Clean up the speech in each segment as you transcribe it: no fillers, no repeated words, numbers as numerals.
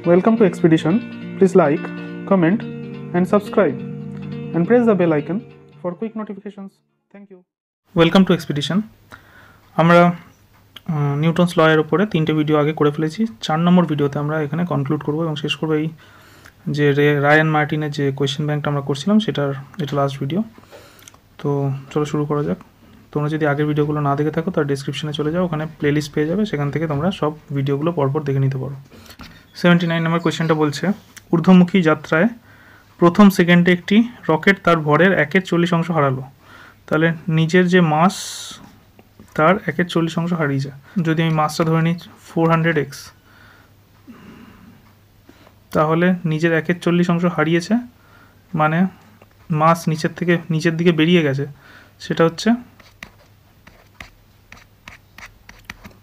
Welcome to Expedition. Please like, comment and subscribe and press the bell icon for quick notifications. Thank you. Welcome to Expedition. আমরা Newton's ল এর উপরে 3টে video আগে করে ফেলেছি। 4 নম্বর ভিডিওতে আমরা এখানে কনক্লুড করব এবং শেষ করব এই যে রায়ান মার্টিনের যে কোয়েশ্চেন ব্যাংকটা আমরা করছিলাম এটা লাস্ট ভিডিও। তো চলো শুরু করা যাক। তোমরা যদি আগের ভিডিওগুলো না দেখে থাকো তার ডেসক্রিপশনে চলে যাও, ওখানে প্লেলিস্ট পেয়ে যাবে, সেখান থেকে তোমরা সব ভিডিওগুলো পরপর দেখে নিতে পারো। 79 নম্বর কোয়েশ্চেনটা বলছে, ঊর্ধ্বমুখী যাত্রায় প্রথম সেকেন্ডে একটি রকেট তার ভরের 1/40 হারালো। তাহলে নিজের যে মাস তার 1/40 হারিয়ে যায়। যদি আমি মাসটা ধরে নিই 400x, তাহলে নিজের 1/40 হারিয়েছে, মানে মাস নিচের দিকে বেরিয়ে গেছে, সেটা হচ্ছে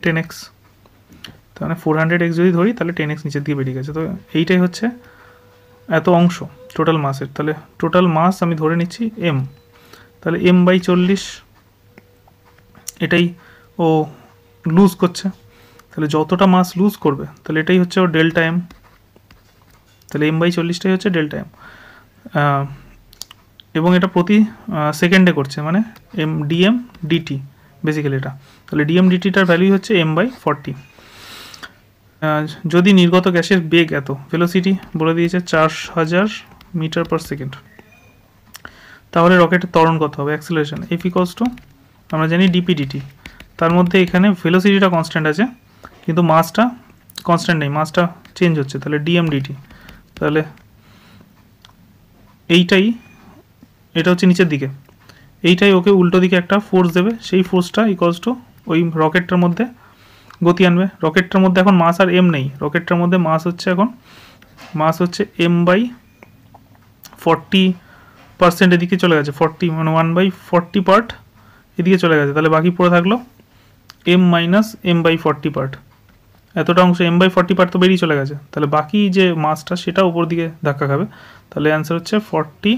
10x। তাহলে 400x যদি ধরি তাহলে 10x নিচের দিকে বেরিয়ে গেছে। তো এইটাই হচ্ছে এত অংশ টোটাল মাসের। তাহলে টোটাল মাস আমি ধরে নিচ্ছি m, তাহলে m/40 এটাই ও লুজ করছে। তাহলে যতটা মাস লুজ করবে তাহলে এটাই হচ্ছে ওর ডেল্টা m। তাহলে m/40টাই হচ্ছে ডেল্টা m, এবং এটা প্রতি সেকেন্ডে করছে, মানে dm dt বেসিক্যালি এটা। তাহলে dm dtটার ভ্যালু হচ্ছে m/40। যদি নির্গত গ্যাসের বেগ এত, ভেলোসিটি বলে দিয়েছে 4000 মিটার পার সেকেন্ড, তাহলে রকেটের ত্বরণ কত হবে, অ্যাক্সিলারেশন F = আমরা জানি dp dt। তার মধ্যে এখানে ভেলোসিটিটা কনস্ট্যান্ট আছে কিন্তু মাসটা কনস্ট্যান্ট নেই, মাসটা চেঞ্জ হচ্ছে। তাহলে dm dt, তাহলে এটা হচ্ছে নিচের দিকে, এইটাই ওকে উল্টো দিকে একটা ফোর্স দেবে, সেই ফোর্সটা = ওই রকেটটার মধ্যে গতি আনবে। রকেটটার মধ্যে এখন মাস আর m নেই, রকেটটার মধ্যে মাস হচ্ছে m/40% এদিকে চলে গেছে, 40 মানে 1/40 পার্ট এদিকে চলে গেছে। তাহলে বাকি পড়ে থাকলো m - m/40 পার্ট। এতটা অংশ m/40 পার্ট তো বেরিয়ে চলে গেছে, তাহলে বাকি যে মাসটা সেটা উপর দিকে ধাক্কা খাবে। তাহলে অ্যান্সার হচ্ছে 40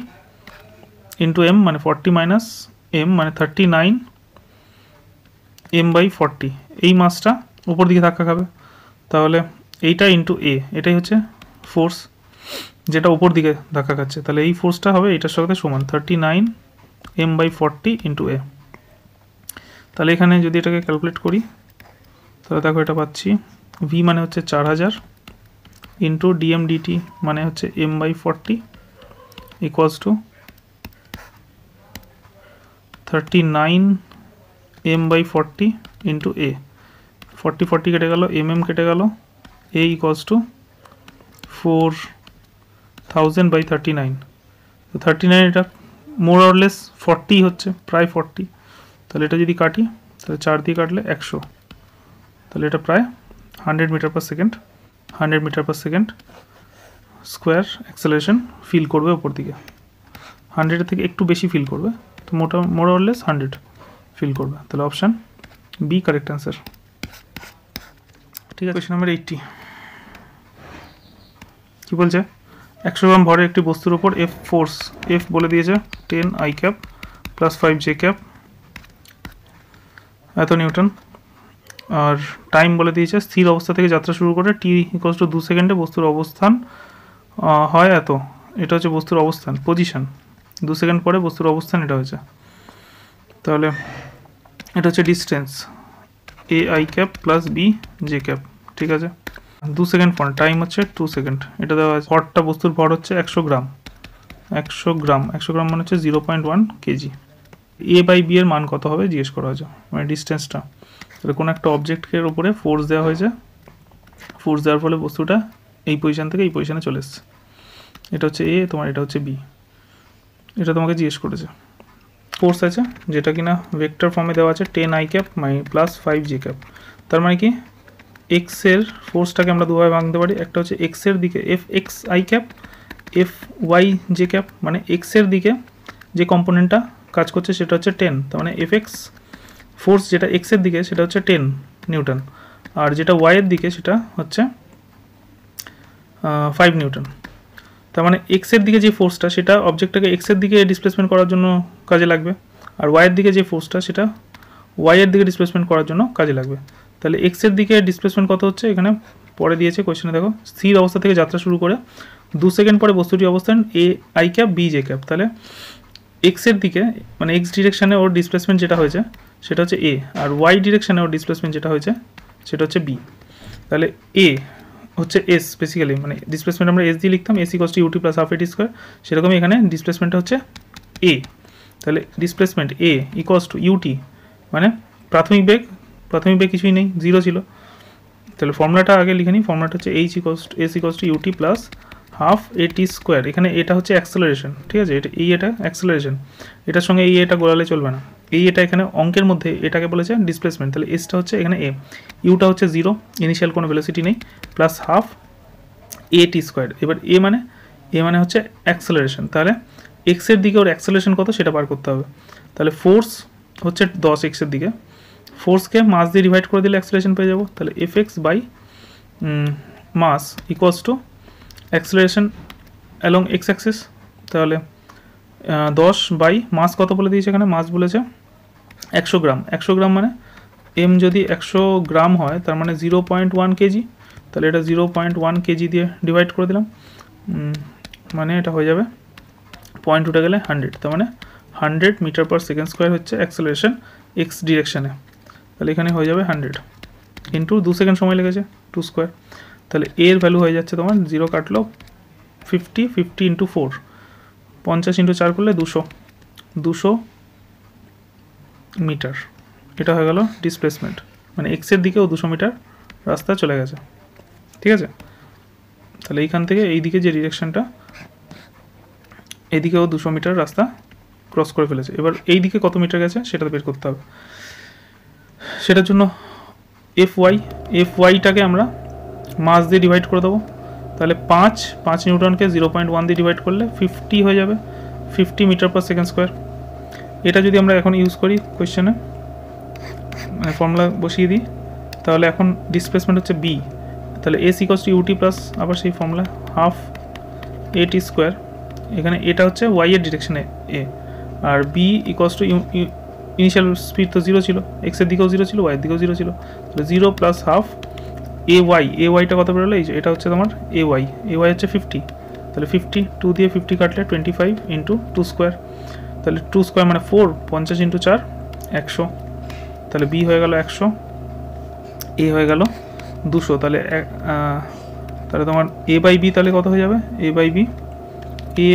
× m, মানে 40 - m মানে 39 m/40। এই মাসটা উপর দিকে ধাক্কা খাবে, তাহলে এইটা ইন্টু a, এটাই হচ্ছে ফোর্স যেটা উপর দিকে ধাক্কা খাচ্ছে। তাহলে এই ফোর্সটা হবে এটার সাথে সমান 39 m/40 × a। তাহলে এখানে যদি এটাকে ক্যালকুলেট করি তাহলে দেখো এটা পাচ্ছি, v মানে হচ্ছে 4000 ইন্টু dm dt মানে হচ্ছে m/40 = 39 m/40 ইন্টু a। 40 কেটে গেল, কেটে গেল, a = 4000/39। তো 39 এটা মোর অর লেস 40 হচ্ছে, প্রায় 40। তাহলে এটা যদি কাটি তাহলে 4 দিয়ে কাটলে 100, তাহলে এটা প্রায় 100 metre per second, 100 metre per second square acceleration feel করবে ওপর দিকে। 100-এর থেকে একটু বেশি ফিল করবে, তো মোর অর লেস 100 ফিল করবে। তাহলে অপশান বি কারেক্ট অ্যান্সার। ঠিক আছে, কোয়েশ্চেন নাম্বার 80 কি বলছে, 100 গ্রাম ভরের একটি বস্তুর উপর F ফোর্স, F বলে দিয়েছে 10 I cap plus 5 J cap, এত নিউটন। আর টাইম বলে দিয়েছে স্থির অবস্থা থেকে যাত্রা শুরু করে t = 2 সেকেন্ডে বস্তুর অবস্থান হয় এত। এটা হচ্ছে বস্তুর অবস্থান, পজিশন। 2 সেকেন্ড পরে বস্তুর অবস্থান এটা হয়েছে। তাহলে এটা হচ্ছে distance a I cap plus b J cap. ঠিক আছে, 2 সেকেন্ড পর টাইম হচ্ছে 2 সেকেন্ড। এটা দেওয়া আছে, ভরটা বস্তুর ভর হচ্ছে 100 গ্রাম। 100 গ্রাম মানে হচ্ছে 0.1 কেজি। a/b এর মান কত হবে জিজ্ঞেস করা হয়েছে, মানে ডিস্টেন্সটা। তাহলে কোনো একটা অবজেক্টের উপরে ফোর্স দেওয়া হয়েছে, ফোর্স দেওয়ার ফলে বস্তুটা এই পজিশন থেকে এই পজিশনে চলে এসছে। এটা হচ্ছে a, তোমার এটা হচ্ছে b। এটা তোমাকে জিজ্ঞেস করেছে ফোর্স আছে যেটা কিনা ভেক্টর ফর্মে দেওয়া আছে 10 I cap plus 5 J cap. তার মানে কি x এর ফোর্সটাকে আমরা দুভাবে ভাঙতে পারি, একটা হচ্ছে x এর দিকে Fx I cap, Fy J cap, মানে x এর দিকে যে কম্পোনেন্টটা কাজ করছে সেটা হচ্ছে 10, তার মানে Fx ফোর্স যেটা x এর দিকে সেটা হচ্ছে 10 নিউটন, আর যেটা y এর দিকে সেটা হচ্ছে 5 নিউটন। তার মানে x এর দিকে যে ফোর্সটা সেটা অবজেক্টটাকে x এর দিকে ডিসপ্লেসমেন্ট করার জন্য কাজে লাগবে, আর y এর দিকে যে ফোর্সটা সেটা ওয়াই এর দিকে ডিসপ্লেসমেন্ট করার জন্য কাজে লাগবে। তাহলে এক্স এর দিকে ডিসপ্লেসমেন্ট কত হচ্ছে এখানে পরে দিয়েছে কোয়েশ্চেনে, দেখো স্থির অবস্থা থেকে যাত্রা শুরু করে 2 সেকেন্ড পরে বস্তুটি অবস্থান A I cap B J cap. তাহলে এক্স এর দিকে মানে এক্স ডিরেকশানে ওর ডিসপ্লেসমেন্ট যেটা হয়েছে সেটা হচ্ছে এ, আর ওয়াই ডিরেকশানে ওর ডিসপ্লেসমেন্ট যেটা হয়েছে সেটা হচ্ছে বি। তাহলে এ হচ্ছে এস বেসিক্যালি, মানে ডিসপ্লেসমেন্ট আমরা এস দিয়ে লিখতাম, S equals to UT plus half AT square, সেরকমই এখানে ডিসপ্লেসমেন্টটা হচ্ছে এ। তাহলে displacement A equals to UT মানে প্রাথমিক বেগ কিছুই নেই, 0 ছিল। তাহলে ফর্মুলাটা আগে লিখে নিই, ফর্মুলাটা হচ্ছে H equals to S equals to UT plus half AT square. এখানে এটা হচ্ছে অ্যাক্সেলারেশন, ঠিক আছে, এটা অ্যাক্সেলারেশন, এটার সঙ্গে এটা গোলালে চলবে না। এটা এখানে অঙ্কের মধ্যে এটাকে বলেছে ডিসপ্লেসমেন্ট, তাহলে এসটা হচ্ছে এখানে এ, ইউটা হচ্ছে 0, ইনিশিয়াল কোনো ভেলোসিটি নেই, plus half A T square. এবার এ মানে হচ্ছে অ্যাক্সেলারেশন, তাহলে এক্সের দিকে ওর অ্যাক্সেলারেশন কত সেটা বার করতে হবে। তাহলে ফোর্স হচ্ছে 10 এক্সের দিকে, ফোর্সকে মাস দিয়ে ডিভাইড করে দিলে অ্যাক্সেলারেশন পেয়ে যাবো। তাহলে F X by mass equals to acceleration along X axis. তাহলে 10 বাই মাস কত বলে দিয়েছে এখানে, মাস বলেছে 100 গ্রাম। 100 গ্রাম মানে এম যদি 100 গ্রাম হয় তার মানে 0.1 কেজি, তাহলে এটা 0.1 কেজি দিয়ে ডিভাইড করে দিলাম, মানে এটা হয়ে যাবে পয়েন্ট উঠে গেলে 100, তার মানে 100 মিটার পার সেকেন্ড স্কোয়ার হচ্ছে অ্যাক্সেলারেশন এক্স ডিরেকশানে। তাহলে এখানে হয়ে যাবে 100 ইন্টু 2 সেকেন্ড সময় লেগেছে 2 স্কোয়ার। তাহলে এর ভ্যালু হয়ে যাচ্ছে তোমার 0 কাটলো 50 ইন্টু 4, 50 ইন্টু 4 করলে 200 মিটার। এটা হয়ে গেল ডিসপ্লেসমেন্ট, মানে এক্সের দিকেও 200 মিটার রাস্তা চলে গেছে, ঠিক আছে। তাহলে এইখান থেকে এই দিকে যে ডিরেকশানটা এদিকেও 200 মিটার রাস্তা ক্রস করে ফেলেছে। এবার এই দিকে কত মিটার গেছে সেটা বের করতে হবে, সেটার জন্য এফ ওয়াইটাকে আমরা মাস দিয়ে ডিভাইড করে দেবো। তাহলে 5 নিউটনকে 0.1 দিয়ে ডিভাইড করলে 50 হয়ে যাবে, 50 মিটার পার সেকেন্ড স্কোয়ার। এটা যদি আমরা এখন ইউজ করি কোয়েশ্চেনে, মানে ফর্মুলা বসিয়ে দিই, তাহলে এখন ডিসপ্লেসমেন্ট হচ্ছে বি, তাহলে S equals to UT plus আবার সেই ফর্মুলা হাফ এ টি স্কোয়ার। এখানে এটা হচ্ছে ওয়াই এর ডিরেকশানে এ, আর B equals to initial speed তো 0 ছিল, এক্সের দিকেও 0 ছিল, ওয়াইয়ের দিকেও 0 ছিল, তাহলে 0 প্লাস হাফ ওয়াইটা কত বেরোলো, এই যে এটা হচ্ছে তোমার এ ওয়াই হচ্ছে 50, তাহলে 50 2 দিয়ে 50 কাটলে 25 ইন্টু 2 স্কোয়ার, তাহলে 2 স্কোয়ার মানে 4, 50 ইন্টু 4 100, তাহলে বি হয়ে গেল 100, এ হয়ে গেল 200। তাহলে তোমার এ বাই বি তাহলে কত হয়ে যাবে, এ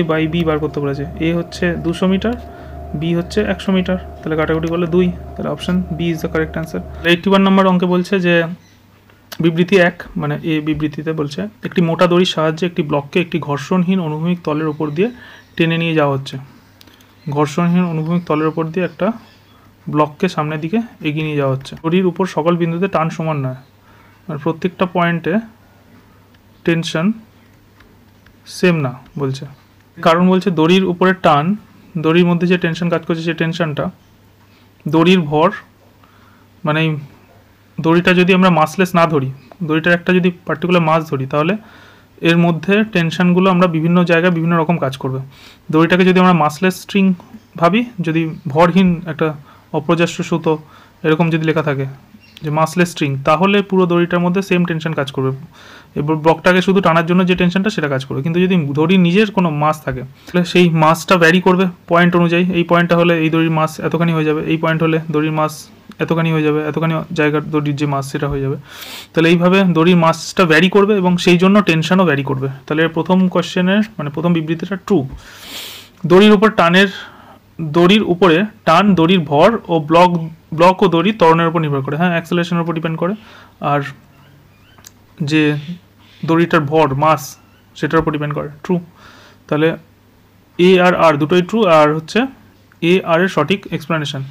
বাই বি বার করতে বলেছে, এ হচ্ছে 200 মিটার, বি হচ্ছে 100 মিটার, তাহলে কাটাকুটি করলে 2, তাহলে option B is the correct answer. 81 number অঙ্কে বলছে যে বিবৃতি 1 মানে এ বিবৃতিতে বলছে একটি মোটা দড়ির সাহায্যে একটি ব্লককে একটি ঘর্ষণহীন অনুভূমিক তলের উপর দিয়ে টেনে নিয়ে যাওয়া হচ্ছে। ঘর্ষণহীন অনুভূমিক তলের উপর দিয়ে একটা ব্লককে সামনের দিকে এগিয়ে নিয়ে যাওয়া হচ্ছে। দড়ির উপর সকল বিন্দুতে টান সমান নয়, মানে প্রত্যেকটা পয়েন্টে টেনশন সেম না বলছে। কারণ বলছে দড়ির উপরে টান, দড়ির মধ্যে যে টেনশন কাজ করছে সেই টেনশনটা দড়ির ভর, মানে দড়িটা যদি আমরা মাসলেস না ধরি, দড়িটার একটা যদি পার্টিকুলার মাস ধরি, তাহলে এর মধ্যে টেনশনগুলো আমরা বিভিন্ন জায়গায় বিভিন্ন রকম কাজ করবে। দড়িটাকে যদি আমরা মাসলেস স্ট্রিং ভাবি, যদি ভরহীন একটা অপ্রজাস্য সুতো এরকম যদি লেখা থাকে যে মাসলেস স্ট্রিং, তাহলে পুরো দড়িটার মধ্যে সেম টেনশন কাজ করবে, এবার ব্লকটাকে শুধু টানার জন্য যে টেনশনটা সেটা কাজ করবে। কিন্তু যদি দড়ির নিজের কোনো মাস থাকে তাহলে সেই মাসটা ভ্যারি করবে পয়েন্ট অনুযায়ী। এই পয়েন্টটা হলে এই দড়ির মাস এতখানি হয়ে যাবে, এই পয়েন্ট হলে দড়ির মাস এতখানি হয়ে যাবে, এতখানি জায়গার দড়ির যে মাস সেটা হয়ে যাবে। তাহলে এইভাবে দড়ির মাসটা ভ্যারি করবে এবং সেই জন্য টেনশনও ভ্যারি করবে। তাহলে প্রথম কোশ্চেনের মানে প্রথম বিবৃতিটা ট্রু। দড়ির উপরে টান দড়ির ভর ও ব্লক ও দড়ি ত্বরণের উপর নির্ভর করে, হ্যাঁ অ্যাক্সেলারেশনের উপর ডিপেন্ড করে, আর যে দড়িটার ভর মাস সেটার উপর ডিপেন্ড করে, ট্রু। তাহলে এ আর আর দুটোই ট্রু, আর হচ্ছে এ আর এর সঠিক এক্সপ্লেনেশন,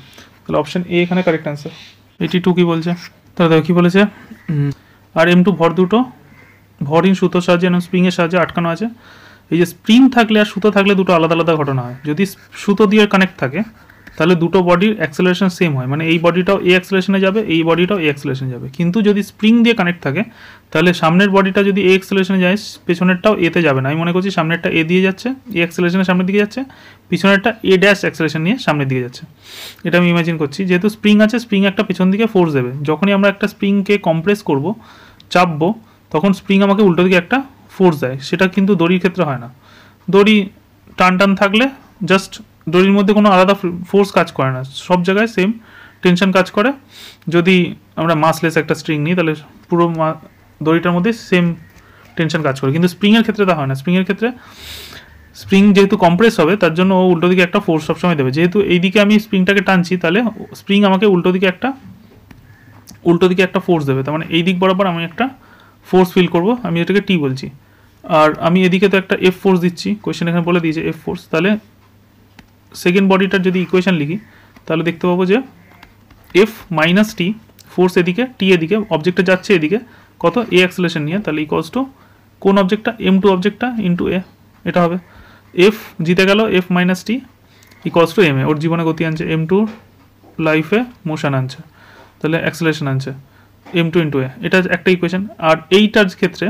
তাহলে অপশন এ এখানে কারেক্ট অ্যান্সার। 82 কী বলছে, তাহলে দেখো কী বলেছে, আর M2 ভর দুটো ভরহীন সুতোর সাহায্যে এবং স্প্রিংয়ের সাহায্যে আটকানো আছে। এই যে স্প্রিং থাকলে আর সুতো থাকলে দুটো আলাদা আলাদা ঘটনা হয়। যদি সুতো দিয়ে কানেক্ট থাকে তাহলে দুটো বডির অ্যাক্সেলারেশন সেম হয়, মানে এই বডিটাও এ অ্যাক্সেলারেশনে যাবে, এই বডিটাও এ অ্যাক্সেলারেশনে যাবে। কিন্তু যদি স্প্রিং দিয়ে কানেক্ট থাকে তাহলে সামনের বডিটা যদি এ অ্যাক্সেলারেশনে যায় পেছনেরটাও এতে যাবে না। আমি মনে করছি সামনেরটা এ দিয়ে যাচ্ছে, এ অ্যাক্সেলারেশনের সামনের দিকে যাচ্ছে, পিছনেরটা এ ড্যাশ অ্যাক্সেলারেশন নিয়ে সামনের দিকে যাচ্ছে। এটা আমি ইমাজিন করছি। যেহেতু স্প্রিং আছে, স্প্রিং একটা পেছন দিকে ফোর্স দেবে। যখনই আমরা একটা স্প্রিংকে কম্প্রেস করব, চাপবো, তখন স্প্রিং আমাকে উল্টো দিকে একটা ফোর্স দেয়। সেটা কিন্তু দড়ির ক্ষেত্রে হয় না। দড়ি টান থাকলে জাস্ট দড়ির মধ্যে কোনো আলাদা ফোর্স কাজ করে না, সব জায়গায় সেম টেনশন কাজ করে। যদি আমরা মাসলেস একটা স্ট্রিং নিই তাহলে পুরো দড়িটার মধ্যে সেম টেনশন কাজ করে। কিন্তু স্প্রিংয়ের ক্ষেত্রে তা হয় না। স্প্রিংয়ের ক্ষেত্রে স্প্রিং যেহেতু কম্প্রেস হবে তার জন্য ও উল্টো দিকে একটা ফোর্স সবসময় দেবে। যেহেতু এইদিকে আমি স্প্রিংটাকে টানছি তাহলে স্প্রিং আমাকে উল্টো দিকে একটা ফোর্স দেবে। তার মানে এই দিক বরাবর আমি একটা ফোর্স ফিল করব, আমি এটাকে টি বলছি। আর আমি এদিকে তো একটা এফ ফোর্স দিচ্ছি, কোয়েশ্চেন এখানে বলে দিয়েছে এফ ফোর্স। তাহলে সেকেন্ড বডিটার যদি ইকুয়েশন লিখি তাহলে দেখতে পাবো যে এফ মাইনাস টি, ফোর্স এদিকে, টি এদিকে, অবজেক্টটা যাচ্ছে এদিকে কত এ অ্যাক্সেলারেশন নিয়ে, তাহলে ইকুয়ালস টু কোন অবজেক্টটা এম টু অবজেক্টটা ইন্টু এ, এটা হবে। এফ জিতে গেল, F minus T equals to M A, ওর জীবনে গতি আনছে, এম টু লাইফে মোশন আনছে, তাহলে অ্যাক্সেলারেশন আনছে এম টু ইন্টু এ, এটা একটা ইকুয়েশন। আর এইটার ক্ষেত্রে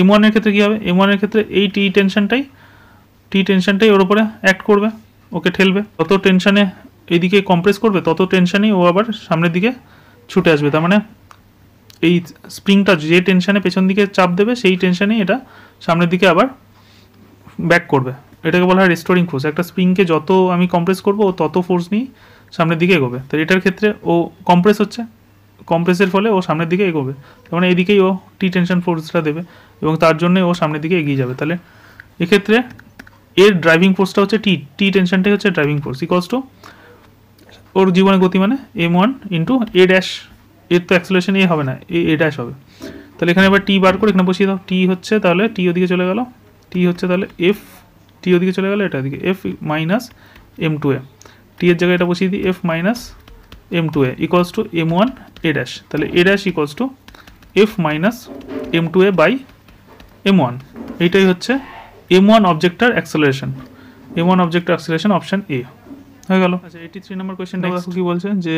এম ওয়ানের ক্ষেত্রে কী হবে, এম ওয়ানের ক্ষেত্রে এই টি টেনশনটাই ওর উপরে অ্যাক্ট করবে, ওকে ঠেলবে। তত টেনশনে এইদিকে কম্প্রেস করবে, তত টেনশনেই ও আবার সামনের দিকে ছুটে আসবে। তার মানে এই স্প্রিংটা যে টেনশনে পেছন দিকে চাপ দেবে সেই টেনশনেই এটা সামনের দিকে আবার ব্যাক করবে। এটাকে বলা হয় রেস্টোরিং ফোর্স। একটা স্প্রিংকে যত আমি কম্প্রেস করবো ও তত ফোর্স নিয়ে সামনের দিকে এগোবে। তো এটার ক্ষেত্রে ও কম্প্রেস হচ্ছে, কম্প্রেসের ফলে ও সামনের দিকে এগোবে, তার মানে এইদিকেই ও টি টেনশন ফোর্সটা দেবে এবং তার জন্য ও সামনের দিকে এগিয়ে যাবে। তাহলে এক্ষেত্রে এর ড্রাইভিং ফোর্সটা হচ্ছে টি টেনশনটাই হচ্ছে ড্রাইভিং ফোর্স, ইকুয়ালস টু ওর জীবনে গতি মানে M one into a dash, এর তো অ্যাক্সেলারেশন এ হবে না, এ ড্যাশ হবে। তাহলে এখানে এবার টি বার করে এখানে বসিয়ে দাও, টি হচ্ছে তাহলে টি ওদিকে চলে গেল, টি হচ্ছে তাহলে এফ, টি ওদিকে চলে গেল, এটা দিকে F minus M two A, T এর জায়গায় এটা বসিয়ে দিই F minus M two A equals to M one A dash, তাহলে A dash equals to F minus M two A by M one. এইটাই হচ্ছে এম ওয়ান অবজেক্টার acceleration, M one অবজেক্টার অ্যাক্সেলারেশন অপশান এ হয়ে গেল। আচ্ছা 83 নম্বর কোয়েশ্চেনটা দেখো কি বলছে, যে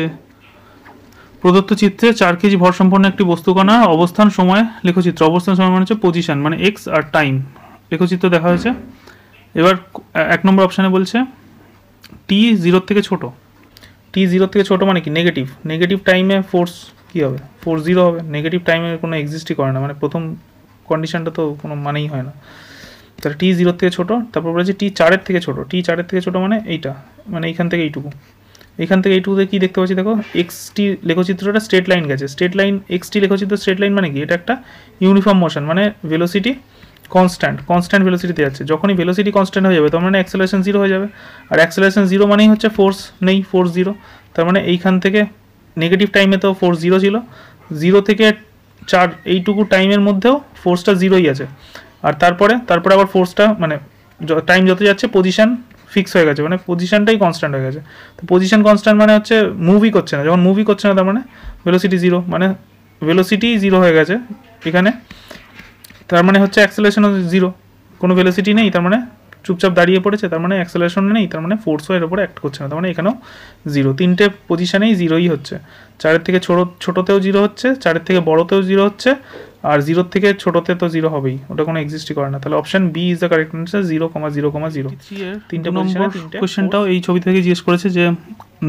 প্রদত্ত চিত্রে 4 কেজি ভর সম্পন্ন একটি বস্তুকণার অবস্থান সময় লেখচিত্র। অবস্থান সময় মানে হচ্ছে পজিশন, মানে এক্স আর টাইম লেখচিত্র দেখা হয়েছে। এবার 1 নম্বর অপশানে বলছে টি 0 থেকে ছোট, টি 0 থেকে ছোট মানে কি নেগেটিভ টাইমে ফোর্স কী হবে, ফোর্স 0 হবে। নেগেটিভ টাইমে কোনো এক্সিস্টই করে না, মানে প্রথম কন্ডিশনটা তো কোনো মানেই হয় না। তাহলে টি 0 থেকে ছোটো, তারপর বলেছে টি 4 থেকে ছোটো, টি 4 থেকে ছোটো মানে এইটা, মানে এইখান থেকে এইটুকু, এখান থেকে এইটুকুতে কী দেখতে পাচ্ছি দেখো, এক্সটি লেখচিত্রটা স্ট্রেট লাইন গেছে, স্ট্রেট লাইন এক্সটি লেখচিত্র স্ট্রেট লাইন মানে কি, এটা একটা ইউনিফর্ম মোশন, মানে ভেলোসিটি কনস্ট্যান্ট ভেলোসিটিতে যাচ্ছে। যখনই ভেলোসিটি কনস্ট্যান্ট হয়ে যাবে তার মানে অ্যাক্সেলারেশন 0 হয়ে যাবে, আর অ্যাক্সেলারেশন 0 মানেই হচ্ছে ফোর্স নেই, ফোর্স 0। তার মানে এইখান থেকে নেগেটিভ টাইমে তো ফোর্স 0 ছিল, 0 থেকে 4 এইটুকু টাইমের মধ্যেও ফোর্সটা 0ই আছে। আর তারপরে আবার ফোর্সটা মানে টাইম যত যাচ্ছে পজিশন ফিক্স হয়ে গেছে, মানে পজিশনটাই কনস্ট্যান্ট হয়ে গেছে। তো পজিশন কনস্ট্যান্ট মানে হচ্ছে মুভই করছে না, যখন মুভই করছে না তার মানে ভেলোসিটি 0, মানে ভেলোসিটি 0 হয়ে গেছে এখানে। তার মানে হচ্ছে অ্যাক্সেলারেশনও 0, কোনো ভেলোসিটি নেই, তার মানে চুপচাপ দাঁড়িয়ে পড়েছে, তার মানে অ্যাক্সেলারেশন নেই, তার মানে ফোর্সও এর উপরে অ্যাক্ট করছে না, তার মানে এখানেও 0। তিনটে পজিশনেই 0ই হচ্ছে, 4 থেকে ছোটোতেও 0 হচ্ছে, 4 থেকে বড়োতেও 0 হচ্ছে, আর 0 থেকে ছোটোতে তো 0 হবেই, ওটা কোনো এক্সিস্টই করে না। তাহলে option B is the correct answer, 0,0,0। তিনটে নম্বর কোয়েশ্চেনটাও এই ছবি থেকে জিজ্ঞেস করেছে যে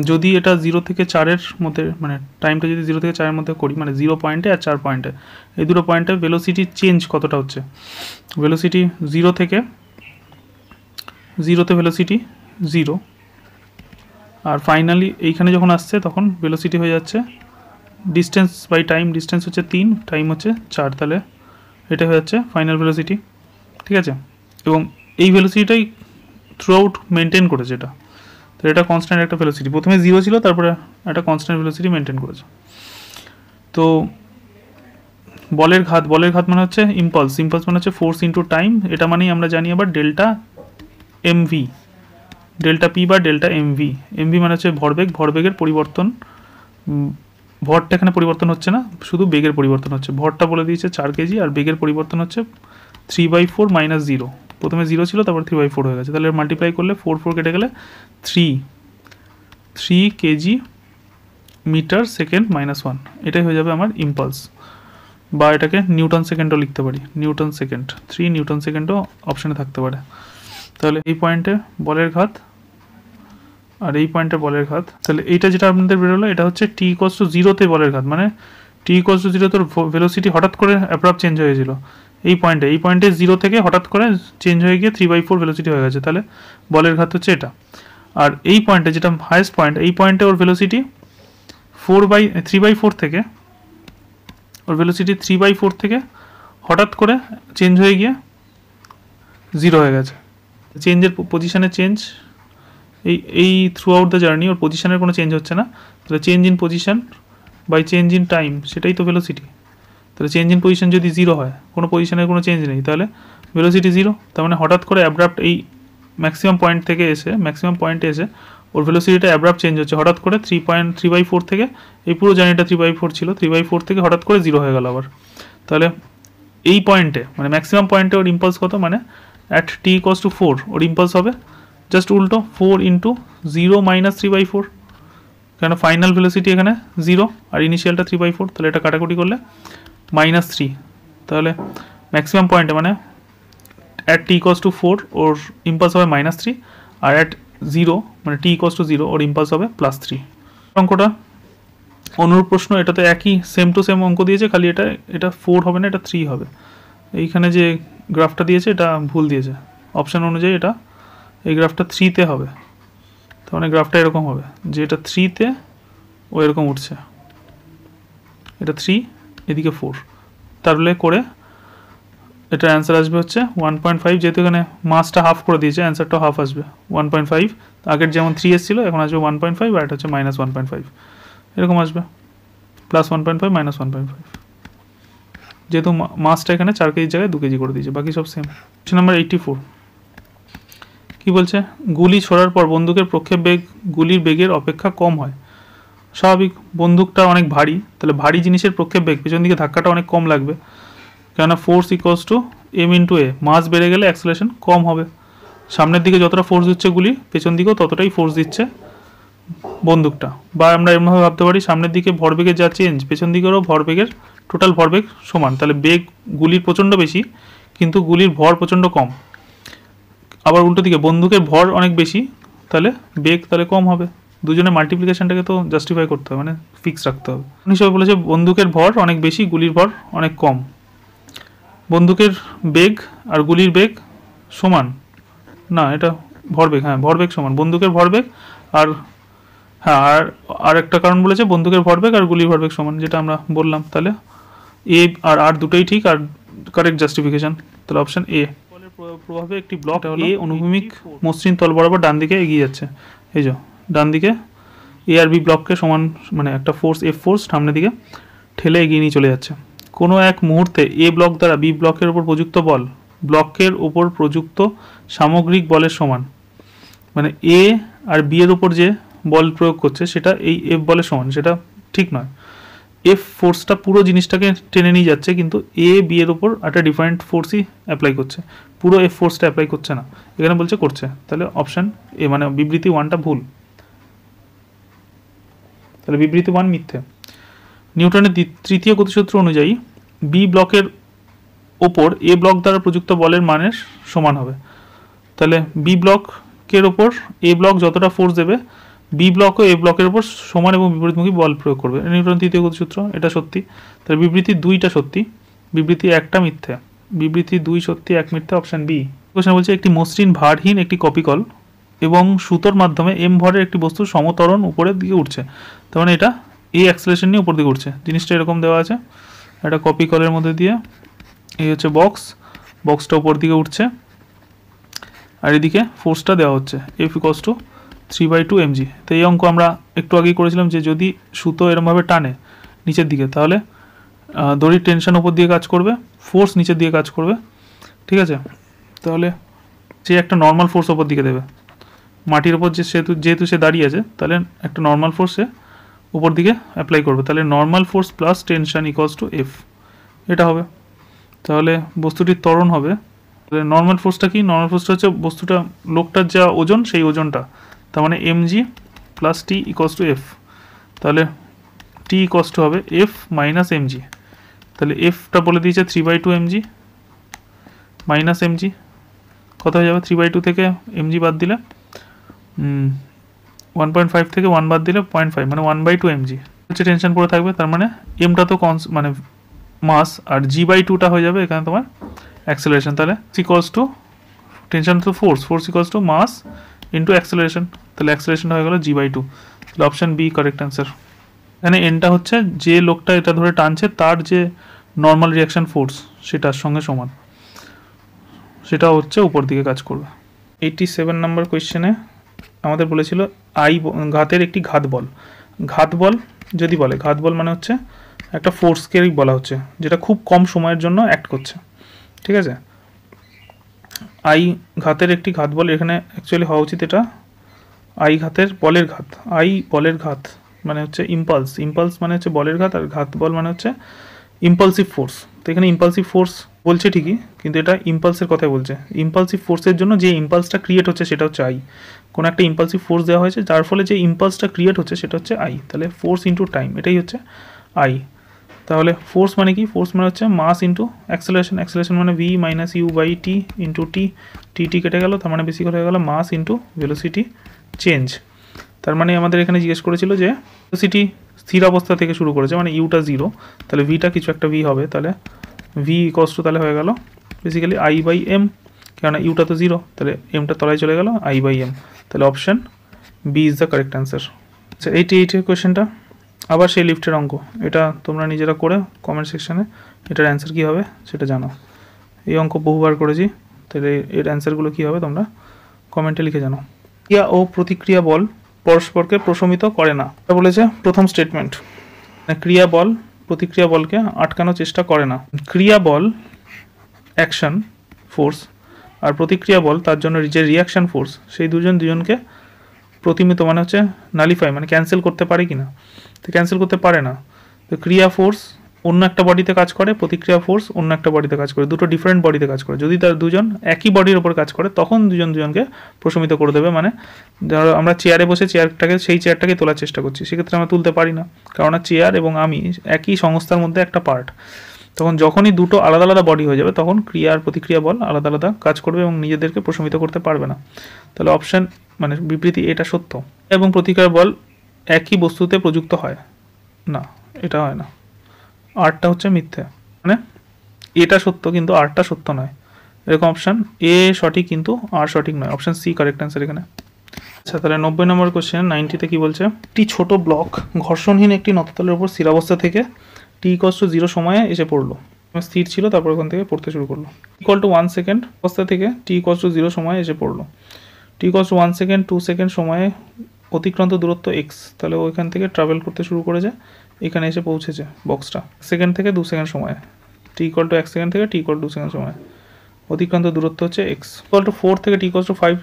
যদি এটা 0 থেকে 4-এর মধ্যে, মানে টাইমটা যদি 0 থেকে 4-এর মধ্যে করি, মানে 0 পয়েন্টে আর 4 পয়েন্টে, এই দুটো পয়েন্টে ভেলোসিটি চেঞ্জ কতটা হচ্ছে। ভেলোসিটি 0 থেকে 0তে ভেলোসিটি 0, আর ফাইনালি এইখানে যখন আসছে তখন ভেলোসিটি হয়ে যাচ্ছে ডিস্টেন্স বাই টাইম, ডিস্টেন্স হচ্ছে 3, টাইম হচ্ছে 4, তাহলে এটা হয়ে যাচ্ছে ফাইনাল ভেলোসিটি, ঠিক আছে। এবং এই ভেলোসিটিটাই থ্রু আউট মেনটেন করেছে এটা, তো এটা কনস্ট্যান্ট একটা ভেলোসিটি, প্রথমে 0 ছিল তারপরে একটা কনস্ট্যান্ট ভেলোসিটি মেনটেন করেছে। তো বলের ঘাত মানে হচ্ছে ইম্পালস মানে হচ্ছে ফোর্স ইন্টু টাইম, এটা মানেই আমরা জানি আবার ডেল্টা এমভি, ডেল্টা পি বা ডেল্টা এমভি মানে হচ্ছে ভরবেগের পরিবর্তন, ভরটা এখানে পরিবর্তন হচ্ছে না, শুধু বেগের পরিবর্তন হচ্ছে। ভরটা বলে দিয়েছে 4 কেজি, আর বেগের পরিবর্তন হচ্ছে 3/4 মাইনাস 0, প্রথমে 0 ছিল তারপর 3/4 হয়ে গেছে, তাহলে মাল্টিপ্লাই করলে 4 কেটে গেলে 3, 3 কেজি মিটার সেকেন্ড -1, এটাই হয়ে যাবে আমার ইম্পালস। বা এটাকে নিউটন সেকেন্ডও লিখতে পারি, নিউটন সেকেন্ড, 3 নিউটন সেকেন্ডও অপশানে থাকতে পারে। তাহলে এই পয়েন্টে বলের ঘাত আর এই পয়েন্টে বলের ঘাত, তাহলে এইটা যেটা আপনাদের বেরোলো এটা হচ্ছে t=0-তে বলের ঘাত, মানে t=0 তোর ভেলোসিটি হঠাৎ করে অ্যাব্রাপ্ট চেঞ্জ হয়েছিল এই পয়েন্টে 0 থেকে হঠাৎ করে চেঞ্জ হয়ে গিয়ে 3/4 ভেলোসিটি হয়ে গেছে, তাহলে বলের ঘাত হচ্ছে এটা। আর এই পয়েন্টে যেটা হাইয়েস্ট পয়েন্ট, এই পয়েন্টে ওর ভেলোসিটি 3/4 থেকে, ওর ভেলোসিটি 3/4 থেকে হঠাৎ করে চেঞ্জ হয়ে গিয়ে 0 হয়ে গেছে। চেঞ্জের পজিশানে চেঞ্জ এই থ্রু আউট দ্য জার্নি ওর পজিশানের কোনো চেঞ্জ হচ্ছে না, তাহলে change in position by change in time সেটাই তো ভেলোসিটি। তাহলে চেঞ্জ ইন পজিশান যদি 0 হয়, কোনো পজিশানের কোনো চেঞ্জ নেই, তাহলে ভেলোসিটি 0। তার মানে হঠাৎ করে অ্যাব্রাপ্ট এই ম্যাক্সিমাম পয়েন্টে এসে ওর ভেলোসিটিটা অ্যাব্রাপ্ট চেঞ্জ হচ্ছে হঠাৎ করে 3/4 থেকে, এই পুরো জার্নিটা 3/4 ছিল, 3/4 থেকে হঠাৎ করে 0 হয়ে গেল আবার। তাহলে এই পয়েন্টে মানে ম্যাক্সিমাম পয়েন্টে ওর ইম্পালস কত, মানে অ্যাট t=4 ওর ইম্পালস হবে জাস্ট উল্টো 4 × 0 - 3/4, কেন ফাইনাল ভেলোসিটি এখানে 0 আর ইনিশিয়ালটা 3/4, তাহলে এটা কাটাকুটি করলে -3। তাহলে ম্যাক্সিমাম পয়েন্টে মানে অ্যাট t=4 ওর ইম্পালস হবে -3, আর অ্যাট 0 মানে t=0 ওর ইম্পালস হবে +3। অঙ্কটা অনুরূপ প্রশ্ন, এটা তো একই সেম টু সেম অঙ্ক দিয়েছে, খালি এটা 4 হবে না, এটা 3 হবে। এইখানে যে গ্রাফটা দিয়েছে এটা ভুল দিয়েছে, অপশান অনুযায়ী এটা এই গ্রাফটা 3-তে হবে, তার মানে গ্রাফটা এরকম হবে যে এটা 3-তে ও এরকম উঠছে, এটা 3 এদিকে 4, তাহলে করে এটার অ্যান্সার আসবে হচ্ছে 1.5, যেহেতু এখানে মাসটা হাফ করে দিয়েছে অ্যান্সারটাও হাফ আসবে 1.5। আগের যেমন 3 এসেছিলো এখন আসবে 1.5, আর এটা হচ্ছে -1.5 এরকম আসবে, +1.5 -1.5, যেহেতু মাসটা এখানে 4 কেজির জায়গায় 2 কেজি করে দিয়েছে, বাকি সব সেম। কোশ্চেন নাম্বার 84 কি বলছে, গুলি ছোড়ার পর বন্দুকের প্রক্ষেপ বেগ গুলির বেগের অপেক্ষা কম হয়। স্বাভাবিক, বন্দুকটা অনেক ভারী, তাহলে ভারী জিনিসের প্রক্ষেপ বেগ পেছন দিকে ধাক্কাটা অনেক কম লাগবে, কেননা ফোর্স = m × a, মাস বেড়ে গেলে অ্যাক্সেলারেশন কম হবে। সামনের দিকে যতটা ফোর্স দিচ্ছে গুলি, পেছন দিকেও ততটাই ফোর্স দিচ্ছে বন্দুকটা। বা আমরা এমনভাবে ভাবতে পারি সামনের দিকে ভরবেগের যা চেঞ্জ, পেছন দিকেরও ভরবেগের টোটাল ভরবেগ সমান, তাহলে বেগ গুলির প্রচণ্ড বেশি কিন্তু গুলির ভর প্রচণ্ড কম। আবার উল্টো দিকে বন্দুকের ভর অনেক বেশি, তাহলে বেগ তাহলে কম হবে। দুজনের মাল্টিপ্লিকেশনটাকে তো জাস্টিফাই করতে হবে, মানে ফিক্স রাখতে হবে। হিসেবে বলেছে বন্দুকের ভর অনেক বেশি, গুলির ভর অনেক কম। বন্দুকের বেগ আর গুলির বেগ সমান না, এটা ভরবেগ, হ্যাঁ ভরবেগ সমান, বন্দুকের ভরবেগ আর হ্যাঁ আর একটা কারণ বলেছে বন্দুকের ভরবেগ আর গুলির ভরবেগ সমান, যেটা আমরা বললাম। তাহলে এ আর দুটোই ঠিক আর কারেক্ট জাস্টিফিকেশন, তাহলে অপশান এ। প্রভাবে একটি ব্লক এ অনুভূমিক মসৃণ তল বরাবর ডান দিকে এগিয়ে যাচ্ছে, এই যে ডান দিকে এ আর বি ব্লককে সমান, মানে একটা ফোর্স এফ ফোর্স সামনের দিকে ঠেলে এগিয়ে নিয়ে চলে যাচ্ছে। কোনো এক মুহূর্তে এ ব্লক দ্বারা বি ব্লকের ওপর প্রযুক্ত বল ব্লকের ওপর প্রযুক্ত সামগ্রিক বলের সমান, মানে এ আর বি এর ওপর যে বল প্রয়োগ করছে সেটা এই এফ বলের সমান, সেটা ঠিক নয়। এফ ফোর্সটা পুরো জিনিসটাকে টেনে নিয়ে যাচ্ছে, কিন্তু এ বি এর ওপর একটা ডিফারেন্ট ফোর্সই অ্যাপ্লাই করছে, পুরো এফ ফোর্সটা অ্যাপ্লাই করছে না, এখানে বলছে করছে। তাহলে অপশান এ মানে বিবৃতি 1টা ভুল, তাহলে বিবৃতি 1 মিথ্যে। নিউটনের তৃতীয় গতিসূত্র অনুযায়ী বি ব্লকের ওপর এ ব্লক দ্বারা প্রযুক্ত বলের মানের সমান হবে, তাহলে বি ব্লকের ওপর এ ব্লক যতটা ফোর্স দেবে বি ব্লকও এ ব্লকের ওপর সমান এবং বিপরীতমুখী বল প্রয়োগ করবে, নিউটনের তৃতীয় গতিসূত্র, এটা সত্যি। তাহলে বিবৃতি 2টা সত্যি, বিবৃতি 1টা মিথ্যে। বিবৃতি 2 সত্যি 1 মিথ্যে, অপশান বি। কোশ্চেন বলছে একটি মসৃণ ভারহীন একটি কপিকল এবং সুতোর মাধ্যমে এম ভরের একটি বস্তু সমতরণ উপরের দিকে উঠছে, তার মানে এটা এই অ্যাক্সেলারেশন নিয়ে উপর দিকে উঠছে। জিনিসটা এরকম দেওয়া আছে, একটা কপিকলের মধ্যে দিয়ে এই হচ্ছে বক্সটা উপর দিকে উঠছে আর এদিকে ফোর্সটা দেওয়া হচ্ছে F = 3/2 mg। তো এই অঙ্ক আমরা একটু আগেই করেছিলাম যে যদি সুতো এরমভাবে টানে নিচের দিকে, তাহলে দড়ির টেনশন উপর দিয়ে কাজ করবে, ফোর্স নিচের দিকে কাজ করবে, ঠিক আছে। তাহলে যে একটা নর্মাল ফোর্স ওপর দিকে দেবে মাটির ওপর, যেহেতু সে দাঁড়িয়ে আছে, তাহলে একটা নর্মাল ফোর্সে উপর দিকে অ্যাপ্লাই করবে, তাহলে normal force plus tension = F, এটা হবে। তাহলে বস্তুটির ত্বরণ হবে, নর্মাল ফোর্সটা কি, নর্মাল ফোর্সটা হচ্ছে বস্তুটা লোকটার যা ওজন সেই ওজনটা, তার মানে mg plus T equals to F, তাহলে টি ইকোয়াস টু হবে এফ মাইনাস এমজি। তাহলে এফটা বলে দিয়েছে 3/2 এমজি মাইনাস এমজি, কত হয়ে যাবে 3/2 থেকে এমজি বাদ দিলে 1.5 থেকে 1 বাদ দিলে 0.5, মানে 1/2 এমজি হচ্ছে টেনশন পড়ে থাকবে। তার মানে এমটা তো মানে মাস, আর g/2টা হয়ে যাবে এখানে তোমার অ্যাক্সেলারেশন। তাহলে ইকুয়ালস টু টেনশন তো force equals to mass into acceleration, তাহলে অ্যাক্সেলারেশন হয়ে গেল g/2। তাহলে অপশান বি কারেক্ট অ্যান্সার। এখানে এনটা হচ্ছে যে লোকটা এটা ধরে টানছে তার যে নর্মাল রিয়াকশন ফোর্স সেটার সঙ্গে সমান, সেটা হচ্ছে উপর দিকে কাজ করবে। 87 নম্বর কোয়েশ্চেনে আমাদের বলেছিল ঘাতের একটি ঘাত বল যদি বলে, ঘাত বল মানে হচ্ছে একটা ফোর্সকেই বলা হচ্ছে যেটা খুব কম সময়ের জন্য অ্যাক্ট করছে, ঠিক আছে। ঘাতের একটি ঘাত বল, এখানে অ্যাকচুয়ালি হওয়া উচিত এটা বলের ঘাত মানে হচ্ছে ইম্পালস মানে হচ্ছে বলের ঘাত, আর ঘাত বল মানে হচ্ছে ইম্পালসিভ ফোর্স। তো এখানে ইম্পালসিভ ফোর্স বলছে ঠিকই, কিন্তু এটা ইম্পালসের কথাই বলছে। ইম্পালসিভ ফোর্সের জন্য যে ইম্পালসটা ক্রিয়েট হচ্ছে সেটা হচ্ছে কোনো একটা ইম্পালসিভ ফোর্স দেওয়া হয়েছে যার ফলে যে ইম্পালসটা ক্রিয়েট হচ্ছে সেটা হচ্ছে তাহলে ফোর্স ইন্টু টাইম, এটাই হচ্ছে তাহলে ফোর্স মানে কি, ফোর্স মানে হচ্ছে মাস ইন্টু অ্যাক্সেলারেশন মানে V minus U by T into T কেটে গেল, তার মানে বেশি করে হয়ে গেল মাস ইন্টু ভেলোসিটি চেঞ্জ। তার মানে আমাদের এখানে জিজ্ঞেস করেছিল যে ভেলোসিটি স্থির অবস্থা থেকে শুরু করেছে, মানে ইউটা 0, তাহলে ভিটা কিছু একটা ভি হবে, তাহলে ভি ইকুয়ালস টু তাহলে হয়ে গেল বেসিক্যালি I/m, কেননা ইউটা তো 0, তাহলে এমটা তলায় চলে গেল I/m, তাহলে option B is the correct answer. আচ্ছা 88 কোয়েশ্চেনটা আবার সেই লিফটের অঙ্ক, এটা তোমরা নিজেরা করে কমেন্ট সেকশানে এটার অ্যান্সার কী হবে সেটা জানাও। এই অঙ্ক বহুবার করেছি, তাহলে এর অ্যান্সারগুলো কী হবে তোমরা কমেন্টে লিখে জানাও। ক্রিয়া ও প্রতিক্রিয়া বল পরস্পরকে প্রশমিত করে না, এটা বলেছে প্রথম স্টেটমেন্ট। ক্রিয়া বল প্রতিক্রিয়া বলকে আটকানোর চেষ্টা করে না। ক্রিয়া বল অ্যাকশন ফোর্স, আর প্রতিক্রিয়া বল তার জন্য যে রিয়াকশান ফোর্স, সেই দুজনকে প্রতিমিত মানে হচ্ছে নালিফাই মানে ক্যান্সেল করতে পারে কি না, তো ক্যান্সেল করতে পারে না। তো ক্রিয়া ফোর্স অন্য একটা বডিতে কাজ করে, প্রতিক্রিয়া ফোর্স অন্য একটা বডিতে কাজ করে, দুটো ডিফারেন্ট বডিতে কাজ করে। যদি তার দুজন একই বডির ওপর কাজ করে তখন দুজনকে প্রশমিত করে দেবে। মানে ধরো আমরা চেয়ারে বসে সেই চেয়ারটাকে তোলার চেষ্টা করছি, সেক্ষেত্রে আমরা তুলতে পারি না, কারণ চেয়ার এবং আমি একই সংস্থার মধ্যে একটা পার্ট। তখন যখনই দুটো আলাদা আলাদা বডি হয়ে যাবে তখন ক্রিয়া আর প্রতিক্রিয়া বল আলাদা আলাদা কাজ করবে এবং নিজেদেরকে প্রশমিত করতে পারবে না। তাহলে অপশান মানে বিবৃতি এটা সত্য। এবং প্রতিক্রিয়া বল একই বস্তুতে প্রযুক্ত হয় না, এটা হয় না। আরটা হচ্ছে মিথ্যে, মানে এটা সত্য কিন্তু আরটা সত্য নয়, এরকম অপশান এ সঠিক কিন্তু আর সঠিক নয়, অপশান সি কারেক্ট অ্যান্সার এখানে। আচ্ছা তাহলে 90 নম্বর কোশ্চেন 90তে কী বলছে, একটি ছোট ব্লক ঘর্ষণহীন একটি নততলের উপর স্থির অবস্থা থেকে t=0 সময়ে এসে পড়লো, স্থির ছিল তারপর ওখান থেকে পড়তে শুরু করলো। =1 সেকেন্ড অবস্থা থেকে t=0 সময়ে এসে পড়লো, t=1 সেকেন্ড 2 সেকেন্ড সময়ে অতিক্রান্ত দূরত্ব x, তাহলে ওইখান থেকে ট্রাভেল করতে শুরু করেছে, এখানে এসে পৌঁছেছে বক্সটা সেকেন্ড থেকে 2 সেকেন্ড সময়ে, t=1 সেকেন্ড থেকে t=2 সেকেন্ড সময়ে অতিক্রান্ত দূরত্ব হচ্ছে x, 4 থেকে t=5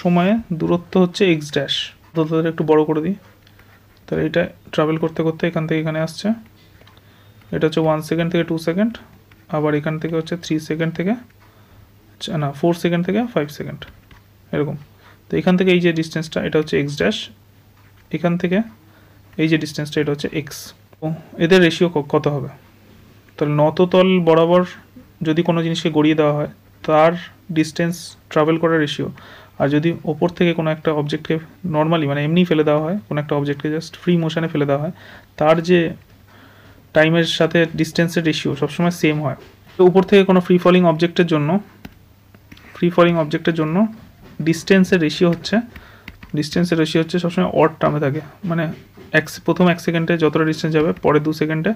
সময়ে দূরত্ব হচ্ছে x ড্যাশ। দূরত্বটা একটু বড় করে দিই, তাহলে এটা ট্রাভেল করতে করতে এখান থেকে এখানে আসছে, এটা হচ্ছে 1 সেকেন্ড থেকে 2 সেকেন্ড, আবার এখান থেকে হচ্ছে 3 সেকেন্ড থেকে 4 সেকেন্ড থেকে 5 সেকেন্ড এরকম। তো এখান থেকে এই যে ডিস্টেন্সটা এটা হচ্ছে x ড্যাশ, এখান থেকে এই যে ডিস্টেন্সটা এটা হচ্ছে x। তো এদের রেশিও কত হবে, তাহলে নততল বরাবর যদি কোনো জিনিসকে গড়িয়ে দেওয়া হয় তার ডিস্টেন্স ট্রাভেল করার রেশিও, আর যদি ওপর থেকে কোনো একটা অবজেক্টকে নর্মালি মানে এমনি ফেলে দেওয়া হয়, কোনো একটা অবজেক্টকে জাস্ট ফ্রি মোশনে ফেলে দেওয়া হয়, তার যে টাইমের সাথে ডিস্টেন্সের রেশিও সবসময় সেম হয়। তো উপর থেকে কোনো ফ্রি ফলিং অবজেক্টের জন্য ডিস্টেন্সের রেশিও হচ্ছে সবসময় অড টার্মে থাকে, মানে প্রথম 1 সেকেন্ডে যতটা ডিস্টেন্স যাবে পরে 2 সেকেন্ডে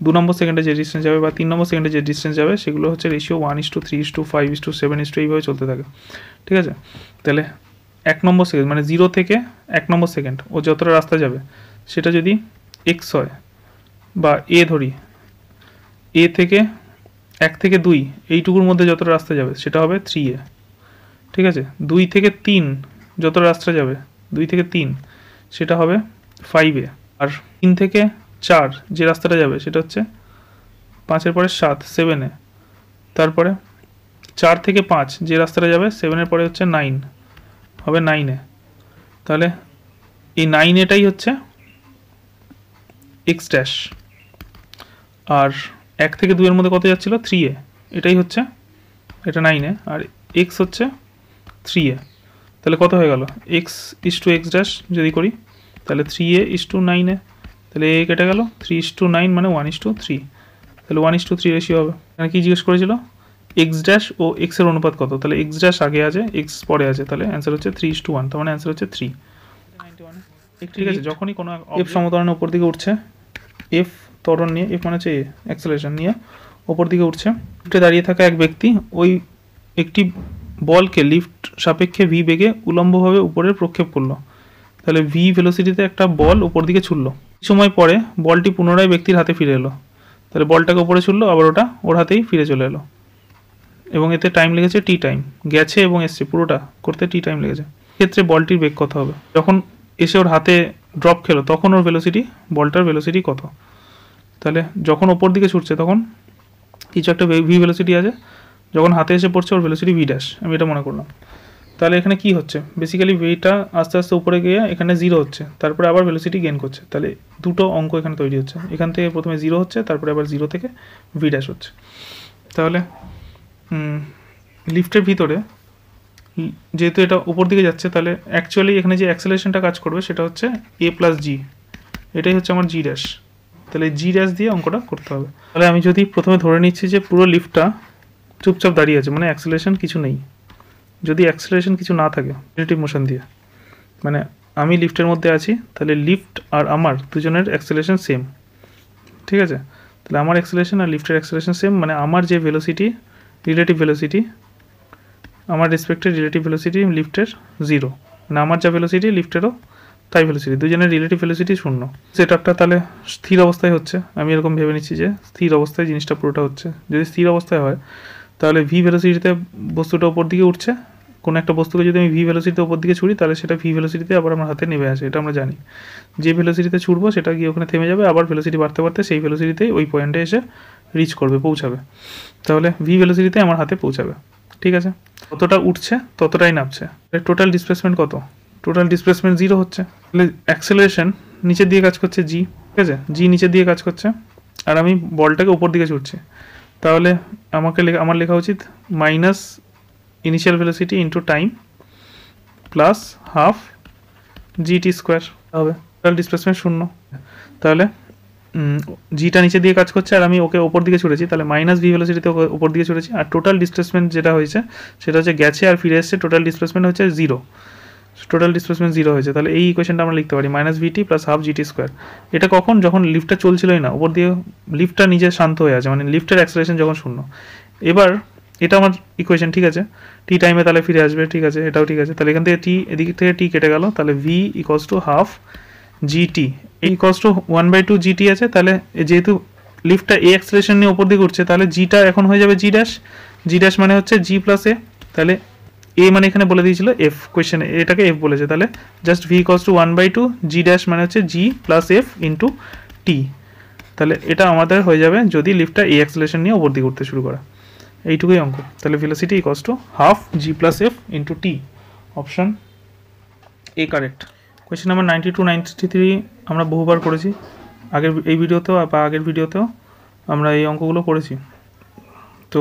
2 নম্বর সেকেন্ডে যে ডিস্টেন্স যাবে বা 3 নম্বর সেকেন্ডে যে ডিস্টেন্স যাবে সেগুলো হচ্ছে রেশিও 1:3:5:7 এইভাবে চলতে থাকে, ঠিক আছে। তাহলে 1 নম্বর সেকেন্ড মানে 0 থেকে 1 নম্বর সেকেন্ড ও যতটা রাস্তা যাবে সেটা যদি x হয় বা a ধরি, a থেকে 1 থেকে 2 এইটুকুর মধ্যে যতটা রাস্তা যাবে সেটা হবে 3a, ঠিক আছে। 2 থেকে 3 যতটা রাস্তা যাবে 2 থেকে 3 সেটা হবে 5a, আর 3 থেকে 4 যে রাস্তাটা যাবে সেটা হচ্ছে 5-এর পরে 7 এ, তারপরে 4 থেকে 5 যে রাস্তাটা যাবে 7-এর পরে হচ্ছে 9 হবে 9a, তাহলে এই 9 এটাই হচ্ছে এক্স ড্যাশ, আর 1 থেকে 2 এর মধ্যে কত যাচ্ছিল 3a, এটাই হচ্ছে এটা 9a, আর এক্স হচ্ছে 3a। তাহলে কত হয়ে গেল x is to x dash যদি করি তাহলে 3a ইস টু 9a, তাহলে এ কেটে গেল, 3:9 মানে 1:3, তাহলে 1:3 রেশিও হবে। এখানে কি জিজ্ঞেস করেছিল এক্স ড্যাশ ও এক্স এর অনুপাত কত, তাহলে এক্স ড্যাশ আগে আছে এক্স পরে আছে, তাহলে অ্যান্সার হচ্ছে 3:1, তার মানে অ্যান্সার হচ্ছে 3। ঠিক আছে, যখনই কোনো এফ সমতরণের উপর দিকে উঠছে, এফ ত্বরণ নিয়ে, এফ মানে হচ্ছে অ্যাক্সেলারেশন নিয়ে ওপর দিকে উঠছে, লিফটে দাঁড়িয়ে থাকা এক ব্যক্তি ওই একটি বলকে লিফট সাপেক্ষে ভি বেগে উলম্বভাবে উপরে প্রক্ষেপ করলো, তাহলে ভি ভেলোসিটিতে একটা বল উপর দিকে ছুটলো। সময় পরে বলটি পুনরায় ব্যক্তির হাতে ফিরে এলো, তাহলে বলটাকে উপরে ছুটলো, আবার ওটা ওর হাতেই ফিরে চলে এলো, এবং এতে টাইম লেগেছে টি টাইম, গেছে এবং এসছে পুরোটা করতে টি টাইম লেগেছে। ক্ষেত্রে বলটির বেগ কত হবে, যখন এসে ওর হাতে ড্রপ খেলো তখন ওর ভেলোসিটি, বলটার ভেলোসিটি কত, তাহলে যখন ওপর দিকে ছুটছে তখন কিছু একটা ভি ভেলোসিটি আছে, যখন হাতে এসে পড়ছে ওর ভেলোসিটি ভি ড্যাশ, আমি এটা মনে করলাম। তাহলে এখানে কি হচ্ছে বেসিক্যালি ভিটা আস্তে আস্তে উপরে গিয়ে এখানে 0 হচ্ছে, তারপরে আবার ভেলোসিটি গেইন করছে, তাহলে দুটো অঙ্ক এখানে তৈরি হচ্ছে, এখান থেকে প্রথমে 0 হচ্ছে, তারপরে আবার 0 থেকে ভি ড্যাশ হচ্ছে। তাহলে লিফটের ভিতরে যেহেতু এটা উপর দিকে যাচ্ছে, তাহলে অ্যাকচুয়ালি এখানে যে অ্যাক্সেলারেশনটা কাজ করবে সেটা হচ্ছে a প্লাস জি, এটাই হচ্ছে আমার জি ড্যাশ, তাহলে জি ড্যাশ দিয়ে অঙ্কটা করতে হবে। তাহলে আমি যদি প্রথমে ধরে নিচ্ছি যে পুরো লিফটটা চুপচাপ দাঁড়িয়ে আছে, মানে অ্যাক্সেলারেশন কিছু নেই, যদি অ্যাক্সেলারেশন কিছু না থাকে রিলেটিভ মোশন দিয়ে, মানে আমি লিফটের মধ্যে আছি, তাহলে লিফট আর আমার দুজনের অ্যাক্সেলারেশন সেম, ঠিক আছে, তাহলে আমার অ্যাক্সেলারেশন আর লিফটের অ্যাক্সেলারেশন সেম, মানে আমার যে ভেলোসিটি রিলেটিভ ভেলোসিটি, আমার রেসপেক্টেড রিলেটিভ ভেলোসিটি লিফটের 0, মানে আমার যা ভেলোসিটি লিফটেরও তাই ভেলোসিটি, দুজনের রিলেটিভ ভেলোসিটি 0। সেট আপটা তাহলে স্থির অবস্থায় হচ্ছে, আমি এরকম ভেবে নিচ্ছি যে স্থির অবস্থায় জিনিসটা পুরোটা হচ্ছে। যদি স্থির অবস্থায় হয় তাহলে ভি ভেলোসিটিতে বস্তুটা ওপর দিকে উঠছে, কোনো একটা বস্তুকে যদি আমি ভি ভেলোসিটিতে ওপর দিকে ছুড়ি তাহলে সেটা ভি ভেলোসিটিতে আবার আমার হাতে নেমে আসে, এটা আমরা জানি। যে ভেলোসিটিতে ছুড়বো সেটা গিয়ে ওখানে থেমে যাবে, আবার ভেলোসিটি বাড়তে বাড়তে সেই ভেলোসিটিতেই ওই পয়েন্টে এসে রিচ করবে, পৌঁছাবে, তাহলে ভি ভেলোসিটিতে আমার হাতে পৌঁছাবে। ঠিক আছে, যতটা উঠছে ততটাই নামছে, টোটাল ডিসপ্লেসমেন্ট কত, টোটাল ডিসপ্লেসমেন্ট 0 হচ্ছে, তাহলে অ্যাক্সেলারেশন নিচের দিকে কাজ করছে জি, ঠিক আছে, জি নিচের দিকে কাজ করছে, আর আমি বলটাকে উপর দিকে ছুটছি, তাহলে আমার লেখা উচিত minus initial velocity into time plus half GT square হবে, টোটাল ডিসপ্লেসমেন্ট 0, তাহলে জিটা নিচের দিকে কাজ করছে আর আমি ওকে ওপর দিকে ছুটেছি, তাহলে মাইনাস ভি ভেলোসিটিতে ওকে ওপর দিকে ছুটেছি, আর টোটাল ডিসপ্লেসমেন্ট যেটা হয়েছে সেটা হচ্ছে গেছে আর ফিরে এসছে, টোটাল ডিসপ্লেসমেন্ট হচ্ছে 0, টোটাল ডিসপ্লেসমেন্ট 0 হয়েছে, তাহলে এই ইকুয়েশনটা আমরা লিখতে পারি মাইনাস ভিটি প্লাস হাফ জিটি স্কোয়ার। এটা কখন, যখন লিফটটা চলছিলই না, ওপর দিয়ে লিফটটা নিজে শান্ত হয়ে আছে, মানে লিফটের অ্যাক্সেলারেশন যখন 0। এবার এটা আমার ইকুয়েশন, ঠিক আছে, টি টাইমে তাহলে ফিরে আসবে, ঠিক আছে, এটাও ঠিক আছে, তাহলে এখান থেকে টি, এদিক থেকে টি কেটে গেল, তাহলে V equals to half GT, এই ইকোয়ালস টু 1/2 জিটি আছে, তাহলে যেহেতু লিফটটা এ অ্যাক্সেলারেশন নিয়ে ওপর দিকে উঠছে, তাহলে জিটা এখন হয়ে যাবে জি ড্যাশ, জি ড্যাশ মানে হচ্ছে জি প্লাস এ, তাহলে এ মানে এখানে বলে দিয়েছিল এফ, কোয়েশ্চেনে এটাকে এফ বলেছে, তাহলে just V equals to 1/2 G dash মানে হচ্ছে G plus F into T, তাহলে এটা আমাদের হয়ে যাবে যদি লিফটটা এ অ্যাক্সেলারেশন নিয়ে ওপর দিকে উঠতে শুরু করে, এইটুকুই অঙ্ক। তাহলে velocity equals to half G plus F into T, option A correct. Question number 92 93 আমরা বহুবার করেছি, আগের এই ভিডিওতেও বা আগের ভিডিওতেও আমরা এই অঙ্কগুলো করেছি, তো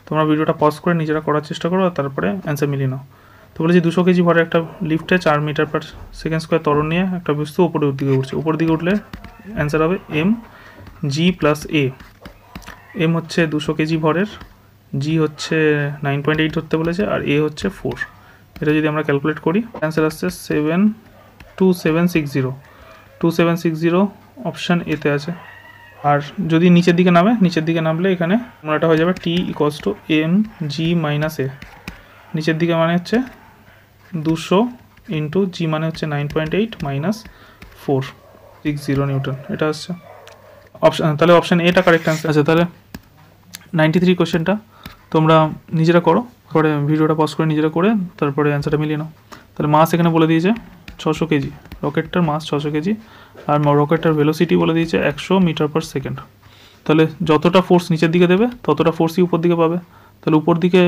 তোমরা ভিডিওটা পজ করে নিজেরা করার চেষ্টা করো আর তারপরে অ্যান্সার মিলিয়ে নাও। তো বলেছি 200 কেজি ভরে একটা লিফটে 4 মিটার পার সেকেন্ড স্কোয়ার ত্বরণ নিয়ে একটা বস্তু উপরের দিকে উঠছে, উপর দিকে উঠলে অ্যান্সার হবে এম জি প্লাস এ, এম হচ্ছে 200 কেজি ভরের, জি হচ্ছে 9.8 ধরতে বলেছে, আর এ হচ্ছে 4, এটা যদি আমরা ক্যালকুলেট করি অ্যান্সার আসছে 2760 অপশান এতে আছে। আর যদি নিচের দিকে নামে, নিচের দিকে নামলে এখানে এটা হয়ে যাবে T equals to M G minus A, নিচের দিকে মানে হচ্ছে 200 ইন্টু জি মানে হচ্ছে 9.8 মাইনাস 460 নিউটন, এটা আসছে অপশান, তাহলে অপশান এটা কারেক্ট অ্যান্সার আছে। তাহলে 93 কোয়েশ্চেনটা তোমরা নিজেরা করো, পরে ভিডিওটা পজ করে নিজেরা করে তারপরে অ্যান্সারটা মিলিয়ে নাও। তাহলে মাস এখানে বলে দিয়েছে 600 কেজি, রকেটটার মাস 600 কেজি, আর রকেটটার ভেলোসিটি বলে দিয়েছে 100 মিটার পার সেকেন্ড। তাহলে যতটা ফোর্স নিচের দিকে দেবে ততটা ফোর্সই উপর দিকে পাবে, তাহলে উপর দিকে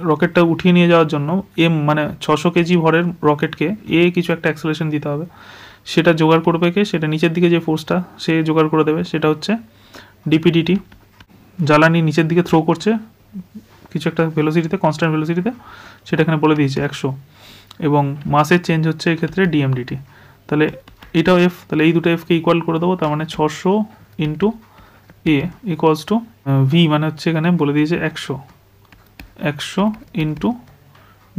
রকেটটা উঠিয়ে নিয়ে যাওয়ার জন্য এম মানে 600 কেজি ভরের রকেটকে কিছু একটা অ্যাক্সেলারেশন দিতে হবে, সেটা জোগাড় করবে কে, সেটা নিচের দিকে যে ফোর্সটা সে জোগাড় করে দেবে, সেটা হচ্ছে ডিপিডিটি। জ্বালানি নিচের দিকে থ্রো করছে কিছু একটা ভেলোসিটিতে, কনস্ট্যান্ট ভেলোসিটিতে, সেটা এখানে বলে দিয়েছে 100, এবং মাসের চেঞ্জ হচ্ছে এক্ষেত্রে ডিএমডিটি। তাহলে এটাও এফ, তাহলে এই দুটো এফকে ইকুয়াল করে দেবো, তার মানে 600 ইন্টু এ ইকুয়ালস টু ভি মানে হচ্ছে এখানে বলে দিয়েছে 100 ইন্টু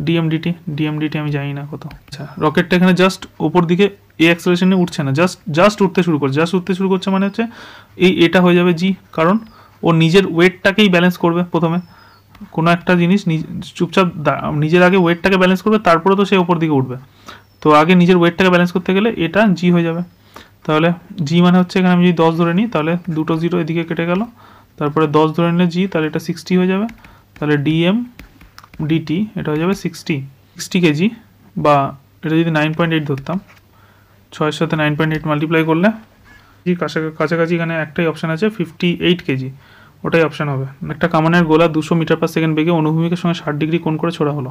ডিএমডিটি আমি জানি না কত। আচ্ছা, রকেটটা এখানে জাস্ট ওপর দিকে অ্যাক্সেলারেশনে উঠছে না, জাস্ট উঠতে শুরু করছে, মানে হচ্ছে এটা হয়ে যাবে জি, কারণ ও নিজের ওয়েটটাকেই ব্যালেন্স করবে। প্রথমে কোনো একটা জিনিস চুপচাপ নিজের আগে ওয়েটটাকে ব্যালেন্স করবে, তারপরে তো সে ওপর দিকে উঠবে। তো আগে নিজের ওয়েটটাকে ব্যালেন্স করতে গেলে এটা জি হয়ে যাবে। তাহলে জি মানে হচ্ছে এখানে আমি যদি 10 ধরে নিই, তাহলে দুটো জিরো এদিকে কেটে গেল, তারপরে 10 ধরে নিলে জি, তাহলে এটা 60 হয়ে যাবে। তাহলে ডিএম ডিটি এটা হয়ে যাবে 60 কেজি, বা এটা যদি 9.8 ধরতাম, 6-এর সাথে 9.8 মাল্টিপ্লাই করলে জি কাছাকাছি এখানে একটাই অপশান আছে 58 কেজি, ওটাই অপশান হবে। একটা কামানের গোলা 200 মিটার পার সেকেন্ড বেগে অনুভূমিকের সঙ্গে 60 ডিগ্রি কোণ করে ছোড়া হলো।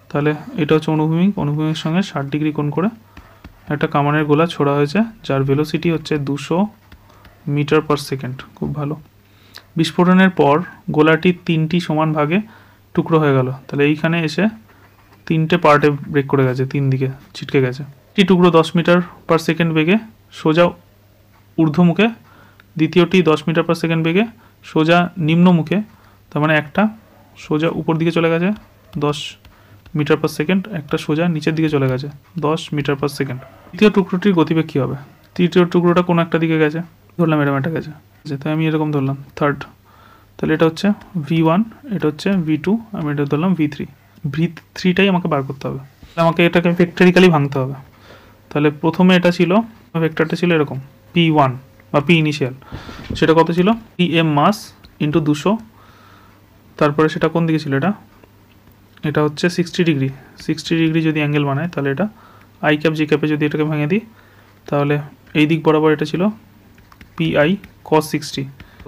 তাহলে এটা হচ্ছে অনুভূমিকের সঙ্গে 60 ডিগ্রি কোণ করে একটা কামানের গোলা ছোড়া হয়েছে, যার ভেলোসিটি হচ্ছে 200 মিটার পার সেকেন্ড। খুব ভালো। বিস্ফোরণের পর গোলাটি 3টি সমান ভাগে টুকরো হয়ে গেল। তাহলে এইখানে এসে 3টে পার্টে ব্রেক করে গেছে, 3 দিকে ছিটকে গেছে। একটি টুকরো 10 মিটার পার সেকেন্ড বেগে সোজা ঊর্ধ্বমুখে, দ্বিতীয়টি 10 মিটার পার সেকেন্ড বেগে সোজা নিম্নমুখে, তার মানে একটা সোজা উপর দিকে চলে গেছে 10 মিটার পার সেকেন্ড, একটা সোজা নিচের দিকে চলে গেছে 10 মিটার পার সেকেন্ড। তৃতীয় টুকরোটির গতিবেগ কী হবে? তৃতীয় টুকরোটা কোনো একটা দিকে গেছে, ধরলাম এরকম একটা গেছে, তাই আমি এরকম ধরলাম থার্ড। তাহলে এটা হচ্ছে V1, এটা হচ্ছে V2, আমি এটা ধরলাম V3। V3টাই আমাকে বার করতে হবে, আমাকে এটাকে ভেক্টরিক্যালি ভাঙতে হবে। তাহলে প্রথমে এটা ছিল, ভেক্টরটা ছিল এরকম P1 বা P ইনিশিয়াল, সেটা কত ছিল PM মাস ইন্টু 200, তারপরে সেটা কোন দিকে ছিল, এটা হচ্ছে 60 ডিগ্রি যদি অ্যাঙ্গেল বানায়, তাহলে এটা আই ক্যাপ জি ক্যাপে যদি এটাকে ভেঙে দিই, তাহলে এই দিক বরাবর এটা ছিল PI cos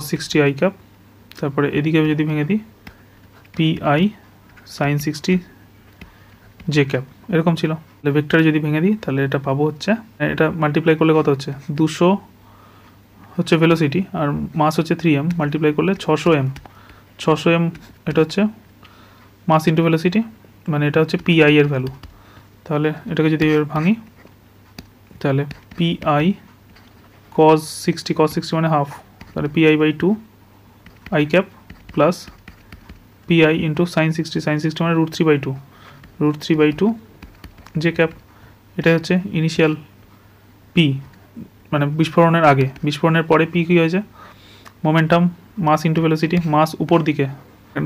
60 আই ক্যাপ, তারপরে এদিকে যদি ভেঙে দিই PI sin 60 জে ক্যাপ, এরকম ছিল। তাহলে ভেক্টরে যদি ভেঙে দিই, তাহলে এটা পাবো হচ্ছে, এটা মাল্টিপ্লাই করলে কত হচ্ছে 200 হচ্ছে ভেলোসিটি, আর মাস হচ্ছে 3m, মাল্টিপ্লাই করলে 600m, এটা হচ্ছে মাস ইন্টু ভেলোসিটি, মানে এটা হচ্ছে PI এর ভ্যালু। তাহলে এটাকে যদি ভাঙি, তাহলে PI cos 60 মানে হাফ, তাহলে PI/2 I cap plus PI into sin 60 মানে √3/2 জে ক্যাপ। এটাই হচ্ছে ইনিশিয়াল পি, মানে বিস্ফোরণের আগে। বিস্ফোরণের পরে পি কী হয়েছে, মোমেন্টাম মাস ইন্টু ভেলোসিটি, মাস উপর দিকে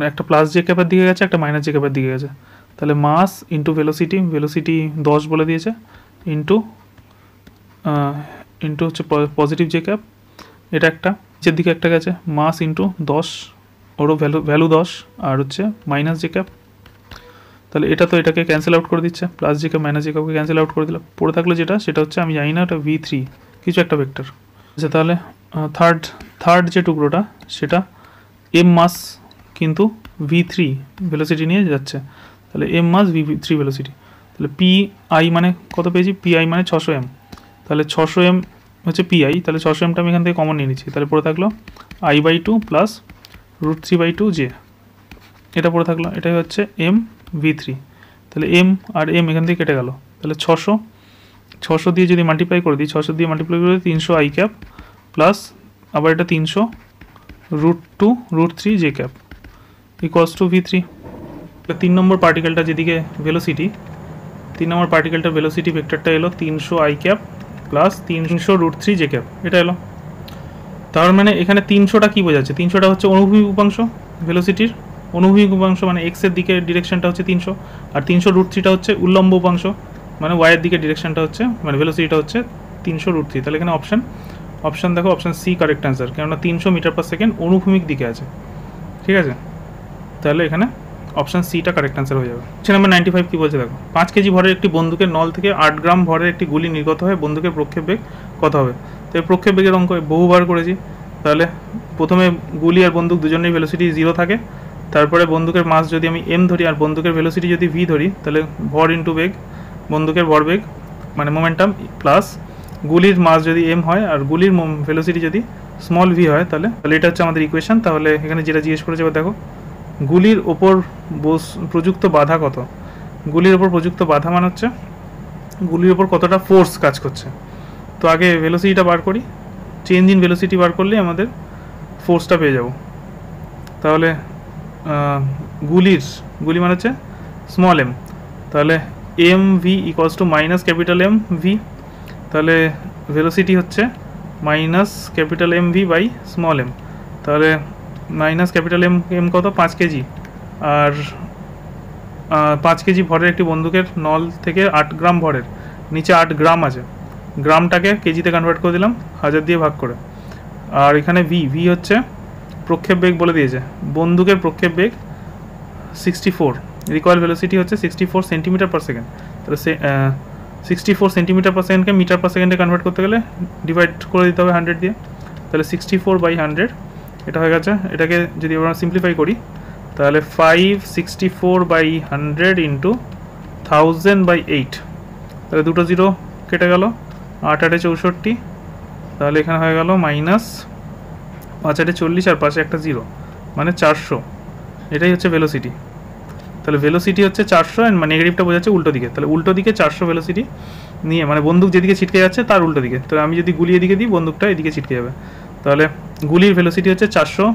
একটা প্লাস জে ক্যাপের দিকে গেছে, একটা মাইনাস জে ক্যাপের দিকে গেছে, তাহলে মাস ইন্টু ভেলোসিটি 10 বলে দিয়েছে, ইন্টু হচ্ছে পজিটিভ জে ক্যাপ, এটা একটা নিচের দিকে একটা গেছে, মাস ইন্টু 10, ওরও ভ্যালু 10, আর হচ্ছে মাইনাস জে ক্যাপ। তাহলে এটা তো এটাকে ক্যান্সেল আউট করে দিচ্ছে, plus J cap minus J ক্যাপকে ক্যান্সেল আউট করে দিলাম, পড়ে থাকলো সেটা হচ্ছে আমি জানি না, ওটা V3 কিছু একটা ভেক্টর। আচ্ছা, তাহলে থার্ড যে টুকরোটা, সেটা এম মাস কিন্তু V3 ভেলোসিটি নিয়ে যাচ্ছে, তাহলে এম মাস V3 ভেলোসিটি। তাহলে PI মানে কত পেয়েছি, PI মানে 600m, তাহলে 600m হচ্ছে PI, তাহলে 600mটা আমি এখান থেকে কমন নিয়ে নিচ্ছি, তাহলে পড়ে থাকলো I/2 প্লাস √3/2 জে, এটা পড়ে থাকলো, এটাই হচ্ছে MV3। তাহলে M আর M এখান থেকে কেটে গেল, তাহলে 600 দিয়ে যদি মাল্টিপ্লাই করে দিই, 600 দিয়ে মাল্টিপ্লাই করে 300 আই ক্যাপ প্লাস আবার এটা 300 √2 J cap equals to V3। 3 নম্বর পার্টিকেলটা যেদিকে ভেলোসিটি, 3 নম্বর পার্টিকেলটার ভেলোসিটি ভেক্টরটা এলো 300 I cap plus 300 √3 J cap, এটা এলো। তার মানে এখানে 300টা কী বোঝাচ্ছে, 300টা হচ্ছে অনুভূমিক উপাংশ ভেলোসিটির, অনুভূমিক উপাংশ মানে এক্সের দিকে ডিরেকশনটা হচ্ছে 300, আর 300 √3টা হচ্ছে উল্লম্ব উপাংশ, মানে ওয়াইয়ের দিকে ডিরেকশনটা হচ্ছে, মানে ভেলোসিটিটা হচ্ছে 300 √3। তাহলে এখানে অপশান দেখো, অপশান সি কারেক্ট অ্যান্সার, কেননা 300 মিটার পার সেকেন্ড অনুভূমিক দিকে আছে, ঠিক আছে। তাহলে এখানে অপশান সিটা কারেক্ট অ্যান্সার হয়ে যাবে। নাম্বার 95 কী বলছে দেখো, 5 কেজি ভরের একটি বন্দুকের নল থেকে 8 গ্রাম ভরের একটি গুলি নির্গত হয়, বন্দুকের প্রক্ষেপ বেগ কত হবে? তো এই প্রক্ষেপ বেগের অঙ্ক বহুবার করেছি। তাহলে প্রথমে গুলি আর বন্দুক দুজনেরই ভেলোসিটি 0 থাকে, তারপরে বন্দুকের মাস যদি আমি এম ধরি আর বন্দুকের ভেলোসিটি যদি ভি ধরি, তাহলে ভর ইন্টু বেগ, বন্দুকের ভরবেগ মানে মোমেন্টাম, প্লাস গুলির মাস যদি এম হয় আর গুলির ভেলোসিটি যদি স্মল ভি হয়, তাহলে এটা হচ্ছে আমাদের ইকুয়েশন। তাহলে এখানে যেটা জিজ্ঞেস করেছে দেখো, গুলির ওপর প্রযুক্ত বাধা কত। গুলির ওপর প্রযুক্ত বাধা মানে হচ্ছে গুলির ওপর কতটা ফোর্স কাজ করছে। তো আগে ভেলোসিটিটা বার করি, চেঞ্জ ইন ভেলোসিটি বার করলে আমাদের ফোর্সটা পেয়ে যাব। তাহলে গুলি মানে হচ্ছে স্মল এম, তাহলে M V equals to minus capital M V, তাহলে ভেলোসিটি হচ্ছে minus capital M V by small M. তাহলে মাইনাস ক্যাপিটাল এম কত, 5 কেজি, আর 5 কেজি ভরের একটি বন্দুকের নল থেকে 8 গ্রাম ভরের, নিচে 8 গ্রাম আছে, গ্রামটাকে কেজিতে কনভার্ট করে দিলাম 1000 দিয়ে ভাগ করে। আর এখানে ভি হচ্ছে প্রক্ষেপ বেগ বলে দিয়েছে, বন্দুকের প্রক্ষেপ বেগ 64, রিকয়েল ভেলোসিটি হচ্ছে 64 সেন্টিমিটার পার সেকেন্ড। তাহলে 64 সেন্টিমিটার পার সেকেন্ডকে মিটার পার সেকেন্ডে কনভার্ট করতে গেলে ডিভাইড করে দিতে হবে 100 দিয়ে, তাহলে 64/100 এটা হয়ে গেছে। এটাকে যদি আমরা সিম্পলিফাই করি, তাহলে 564/100 ইন্টু 1000/8, তাহলে দুটো জিরো কেটে গেল, 8 8 64, তাহলে এখানে হয়ে গেল মাইনাস 5 8 40 আর পাশে একটা জিরো মানে 400। এটাই হচ্ছে ভেলোসিটি। তাহলে ভেলোসিটি হচ্ছে 400 অ্যান্ড নেগেটিভটা বোঝাচ্ছে উল্টো দিকে, তাহলে উল্টো দিকে 400 ভেলোসিটি নিয়ে, মানে বন্দুক যেদিকে ছিটকে যাচ্ছে তার উল্টো দিকে। তাহলে আমি যদি গুলি এদিকে দিই, বন্দুকটা এদিকে ছিটকে যাবে। তাহলে গুলির ভেলোসিটি হচ্ছে 400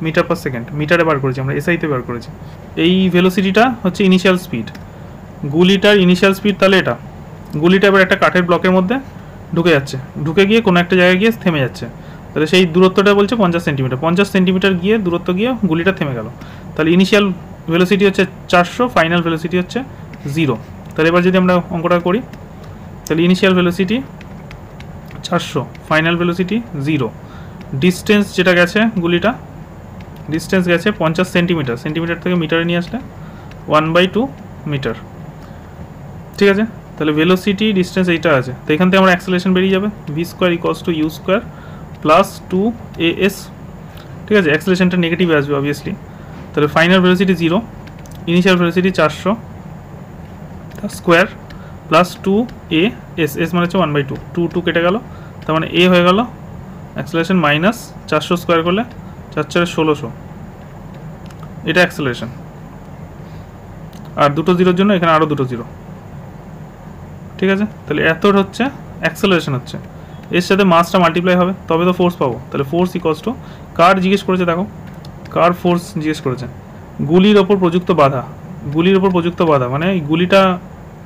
মিটার পার সেকেন্ড, মিটারে বার করেছি আমরা, এসআইতে বার করেছি। এই ভেলোসিটিটা হচ্ছে ইনিশিয়াল স্পিড, গুলিটার ইনিশিয়াল স্পিড। তাহলে এটা গুলিটা এবার একটা কাঠের ব্লকের মধ্যে ঢুকে যাচ্ছে, ঢুকে গিয়ে কোনো একটা জায়গায় গিয়ে থেমে যাচ্ছে, তাহলে সেই দূরত্বটা বলছে 50 সেন্টিমিটার, 50 সেন্টিমিটার গিয়ে দূরত্ব গিয়ে গুলিটা থেমে গেল। তাহলে ইনিশিয়াল ভেলোসিটি হচ্ছে 400, ফাইনাল ভেলোসিটি হচ্ছে 0। তাহলে এবার যদি আমরা অঙ্কটা করি, তাহলে initial velocity 400, final velocity 0, distance যেটা গেছে গুলিটা, ডিস্টেন্স গেছে 50 সেন্টিমিটার, সেন্টিমিটার থেকে মিটারে নিয়ে আসলে 1/2 মিটার, ঠিক আছে। তাহলে ভেলোসিটি ডিস্টেন্স এইটা আছে, তো এখান থেকে আমরা অ্যাক্সেলারেশন বেরিয়ে যাবে, V square equals to U square plus 2as, ঠিক আছে। অ্যাক্সেলারেশনটা নেগেটিভ আসবে অবভিয়াসলি। তাহলে final velocity 0, initial velocity 400 square plus 2as, S মানে হচ্ছে 1/2, 2 কেটে গেল, তার মানে এ হয়ে গেল অ্যাক্সেলারেশন মাইনাস 400 স্কোয়ার করলে 4 4 1600, এটা অ্যাক্সেলারেশন। আর দুটো জিরোর জন্য এখানে আরও দুটো জিরো, ঠিক আছে। তাহলে এত হচ্ছে অ্যাক্সেলারেশন হচ্ছে, এর সাথে মাসটা মাল্টিপ্লাই হবে তবে তো ফোর্স পাবো। তাহলে ফোর্স ইকুয়ালস টু, কার জিজ্ঞেস করেছে দেখো, কার ফোর্স জিজ্ঞেস করেছে, গুলির ওপর প্রযুক্ত বাধা, গুলির ওপর প্রযুক্ত বাধা মানে এই গুলিটা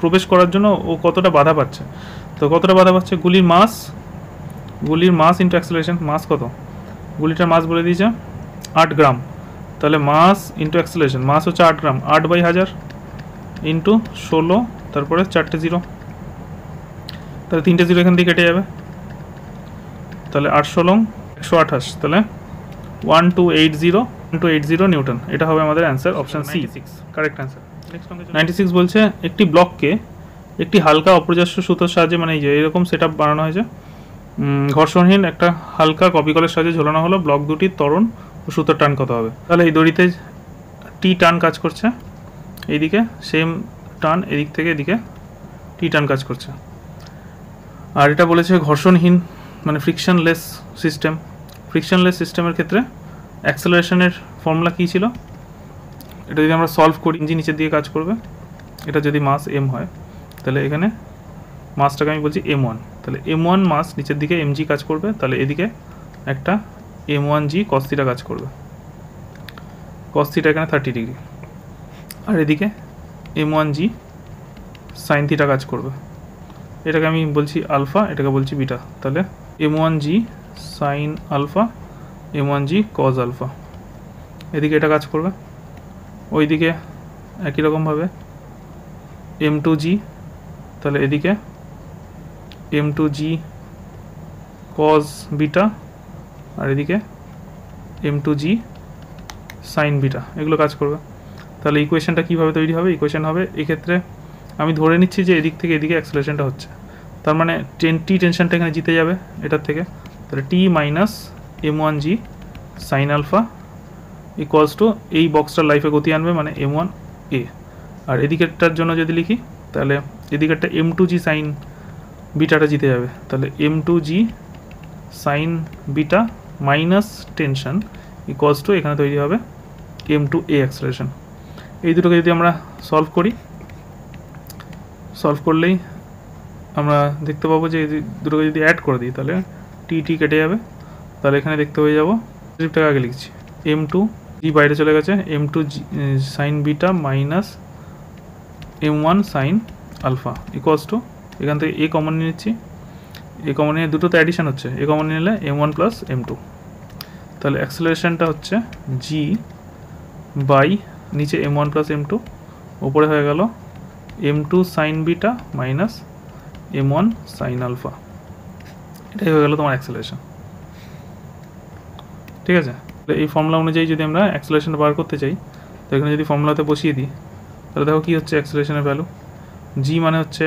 প্রবেশ করার জন্য ও কতটা বাধা পাচ্ছে। তো কতটা বাধা পাচ্ছে, গুলির মাস ইন্টু অ্যাক্সেলারেশন, মাস কত, গুলিটার মাস বলে দিয়েছে 8 গ্রাম, তাহলে মাস ইন্টু অ্যাক্সেলারেশন, মাস হচ্ছে 8 গ্রাম, 8/1000 ইন্টু 16, তারপরে 4টে জিরো, তাহলে 3টে জিরো এখান থেকে কেটে যাবে, তাহলে 8 16 128, তাহলে 1280 নিউটন, এটা হবে আমাদের answer, option C, correct answer. 96 বলছে একটি ব্লককে একটি হালকা অপ্রজাস্য সুতোর সাহায্যে, মানে এই যে এরকম সেট আপ বানানো হয়েছে, ঘর্ষণহীন একটা হালকা কপিকলের সাহায্যে ঝোলানো হলো, ব্লক দুটির ত্বরণ ও সুতোর টান কত হবে। তাহলে এই দড়িতে টি টান কাজ করছে, এইদিকে সেম টান, এদিক থেকে এদিকে টি টান কাজ করছে। আর এটা বলেছে ঘর্ষণহীন মানে ফ্রিকশনলেস সিস্টেম, ফ্রিকশনলেস সিস্টেমের ক্ষেত্রে অ্যাক্সেলারেশনের ফর্মুলা কী ছিল, এটা যদি আমরা সলভ করি, ইঞ্জিন নিচের দিকে কাজ করবে, এটা যদি মাস এম হয় তাহলে এখানে মাসটাকে আমি বলছি m1, তাহলে m1 মাস নিচের দিকে mg কাজ করবে, তাহলে এদিকে একটা m1g cos θ কাজ করবে, cos θ এখানে 30 ডিগ্রি, আর এদিকে m1g sin θ কাজ করবে, এটাকে আমি বলছি আলফা, এটাকে বলছি বিটা, তাহলে m1g sin alpha, m1g cos alpha, এদিকে এটা কাজ করবে, ওইদিকে একই রকমভাবে m2g, তাহলে এদিকে m2g cos বিটা, আর এদিকে m2g sin বিটা, এগুলো কাজ করবে। তাহলে ইকুয়েশনটা কীভাবে তৈরি হবে, ইকুয়েশন হবে এক্ষেত্রে আমি ধরে নিচ্ছি যে এদিক থেকে এদিকে অ্যাক্সেলারেশনটা হচ্ছে, তার মানে টি টেনশনটা এখানে জিতে যাবে এটার থেকে, তাহলে t minus m1g sin alpha equals to এই বক্সটার লাইফে গতি আনবে মানে m1 a। আর এদিকেরটার জন্য যদি লিখি তাহলে এদিকেরটা m2g সাইন বিটাটা জিতে যাবে, তাহলে m2g sine beta minus tension equals two এখানে তৈরি হবে m2a অ্যাক্সেলারেশন। এই দুটোকে যদি আমরা সলভ করি, সলভ করলেই আমরা দেখতে পাবো যে দুটোকে যদি অ্যাড করে দিই তাহলে টি কেটে যাবে। তাহলে এখানে দেখতে হয়ে যাবো পজিটিভটাকে আগে লিখছি, m2g বাইরে চলে গেছে, m2g sine beta minus m1 sine alpha equals to এখান থেকে এ কমন নিয়ে নিচ্ছি, এ কমন নিয়ে দুটো তো অ্যাডিশন হচ্ছে, এ কমন নিলে m1 প্লাস m2। তাহলে অ্যাক্সেলারেশনটা হচ্ছে g বাই নিচে m1 প্লাস m2, ওপরে হয়ে গেল m2 sine beta minus m1 sine alpha. এটাই হয়ে গেল তোমার অ্যাক্সেলারেশন। ঠিক আছে, এই ফর্মুলা অনুযায়ী যদি আমরা অ্যাক্সেলারেশন বার করতে চাই তো এখানে যদি ফর্মুলাতে বসিয়ে দিই তাহলে দেখো কী হচ্ছে অ্যাক্সেলারেশনের ভ্যালু, জি মানে হচ্ছে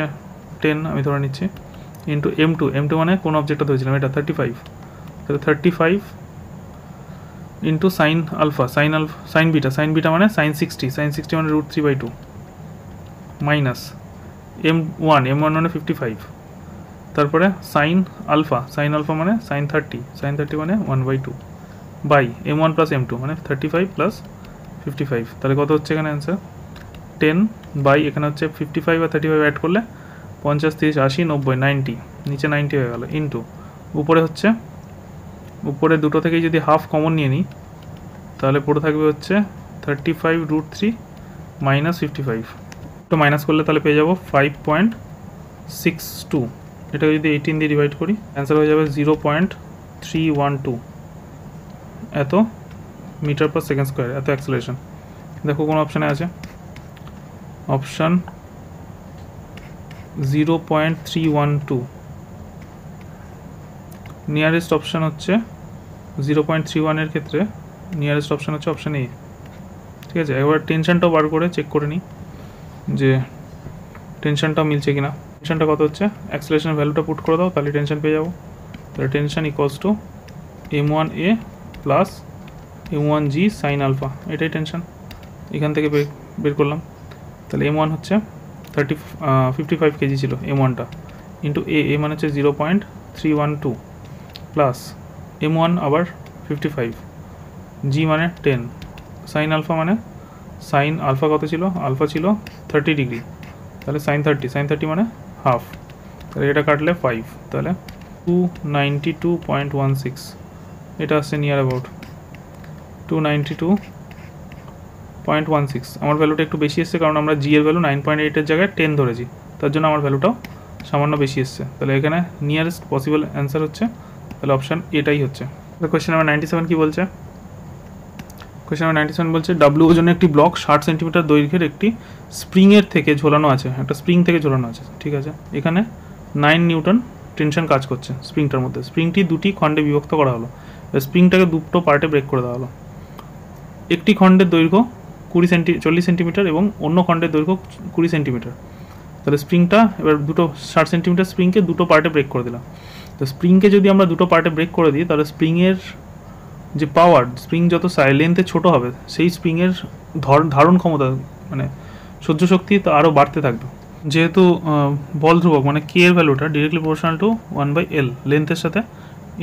10 আমি ধরে নিচ্ছি, ইন্টু m2 মানে কোন অবজেক্টটা ধরেছিলাম এটা 35, তাহলে 35 into sine alpha sine beta মানে সাইন 60 মানে √3/2 মাইনাস m1 মানে 55, তারপরে সাইন আলফা মানে সাইন 30 মানে 1/2 বাই m1 প্লাস m2 মানে 35 প্লাস 55। তাহলে কত হচ্ছে এখানে অ্যান্সার 10 বাই এখানে হচ্ছে 55 আর 35 অ্যাড করলে 50 30 80 90 90, নিচে 90 হয়ে গেল, ইন্টু উপরে হচ্ছে উপরে দুটো থেকেই যদি হাফ কমন নিয়ে নিই তাহলে পুরো থাকবে হচ্ছে 35√3 মাইনাস 55, তো মাইনাস করলে তাহলে পেয়ে যাবো 5.62, এটাকে যদি 18 দিয়ে ডিভাইড করি অ্যান্সার হয়ে যাবে 0.312 এত মিটার পার সেকেন্ড স্কোয়ার, এত অ্যাক্সেলারেশন। দেখো কোন অপশানে আছে, অপশান 0.312, নিয়ারেস্ট অপশান হচ্ছে 0.31 এর ক্ষেত্রে নিয়ারেস্ট অপশান হচ্ছে অপশান এ। ঠিক আছে, একবার টেনশনটাও বার করে চেক করে নিই যে টেনশনটাও মিলছে কিনা। টেনশনটা কত হচ্ছে, অ্যাক্সেলারেশনের ভ্যালুটা পুট করে দাও তাহলে টেনশন পেয়ে যাবো। তাহলে tension equals to m1a plus m1g sine alpha, এটাই টেনশন এখান থেকে বের করলাম। তাহলে m1 হচ্ছে 55 কেজি ছিল m1টা, ইন্টু এ মানে হচ্ছে 0.312 প্লাস m1 আবার 55, g মানে 10, সাইন আলফা মানে সাইন আলফা কত ছিল, আলফা ছিল 30 ডিগ্রি, তাহলে সাইন 30 মানে হাফ, তাহলে এটা কাটলে 5, তাহলে 292.16, এটা আসছে নিয়ার অ্যাবাউট 292.16। আমার ভ্যালুটা একটু বেশি এসছে কারণ আমরা জি এর ভ্যালু 9.8 এর জায়গায় 10 ধরেছি, তার জন্য আমার ভ্যালুটাও সামান্য বেশি এসছে। তাহলে এখানে নিয়ারেস্ট পসিবল অ্যান্সার হচ্ছে তাহলে অপশান এটাই হচ্ছে। কোয়েশ্চেন নাম্বার 97 কি বলছে, কোয়েশ্চেন নাম্বার 97 বলছে ডাব্লিউ ওজনের একটি ব্লক 60 সেন্টিমিটার দৈর্ঘ্যের একটি স্প্রিংয়ের থেকে ঝোলানো আছে, একটা স্প্রিং থেকে ঝোলানো আছে। ঠিক আছে, এখানে 9 নিউটন টেনশন কাজ করছে স্প্রিংটার মধ্যে, স্প্রিংটি দুটি খণ্ডে বিভক্ত করা হলো, স্প্রিংটাকে দুটো পার্টে ব্রেক করে দেওয়া হলো, একটি খণ্ডের দৈর্ঘ্য 40 সেন্টিমিটার এবং অন্য খণ্ডের দৈর্ঘ্য 20 সেন্টিমিটার। তাহলে স্প্রিংটা এবার দুটো 60 সেন্টিমিটার স্প্রিংকে দুটো পার্টে ব্রেক করে দিলাম। তো স্প্রিংকে যদি আমরা দুটো পার্টে ব্রেক করে দিই তাহলে স্প্রিংয়ের যে পাওয়ার, স্প্রিং যত লেন্থে ছোটো হবে সেই স্প্রিংয়ের ধারণ ক্ষমতা মানে সহ্য শক্তি তো আরও বাড়তে থাকবে। যেহেতু বল ধ্রুবক মানে কে এর ভ্যালুটা ডিরেক্টলি প্রপোর্শনাল টু 1/L, লেন্থের সাথে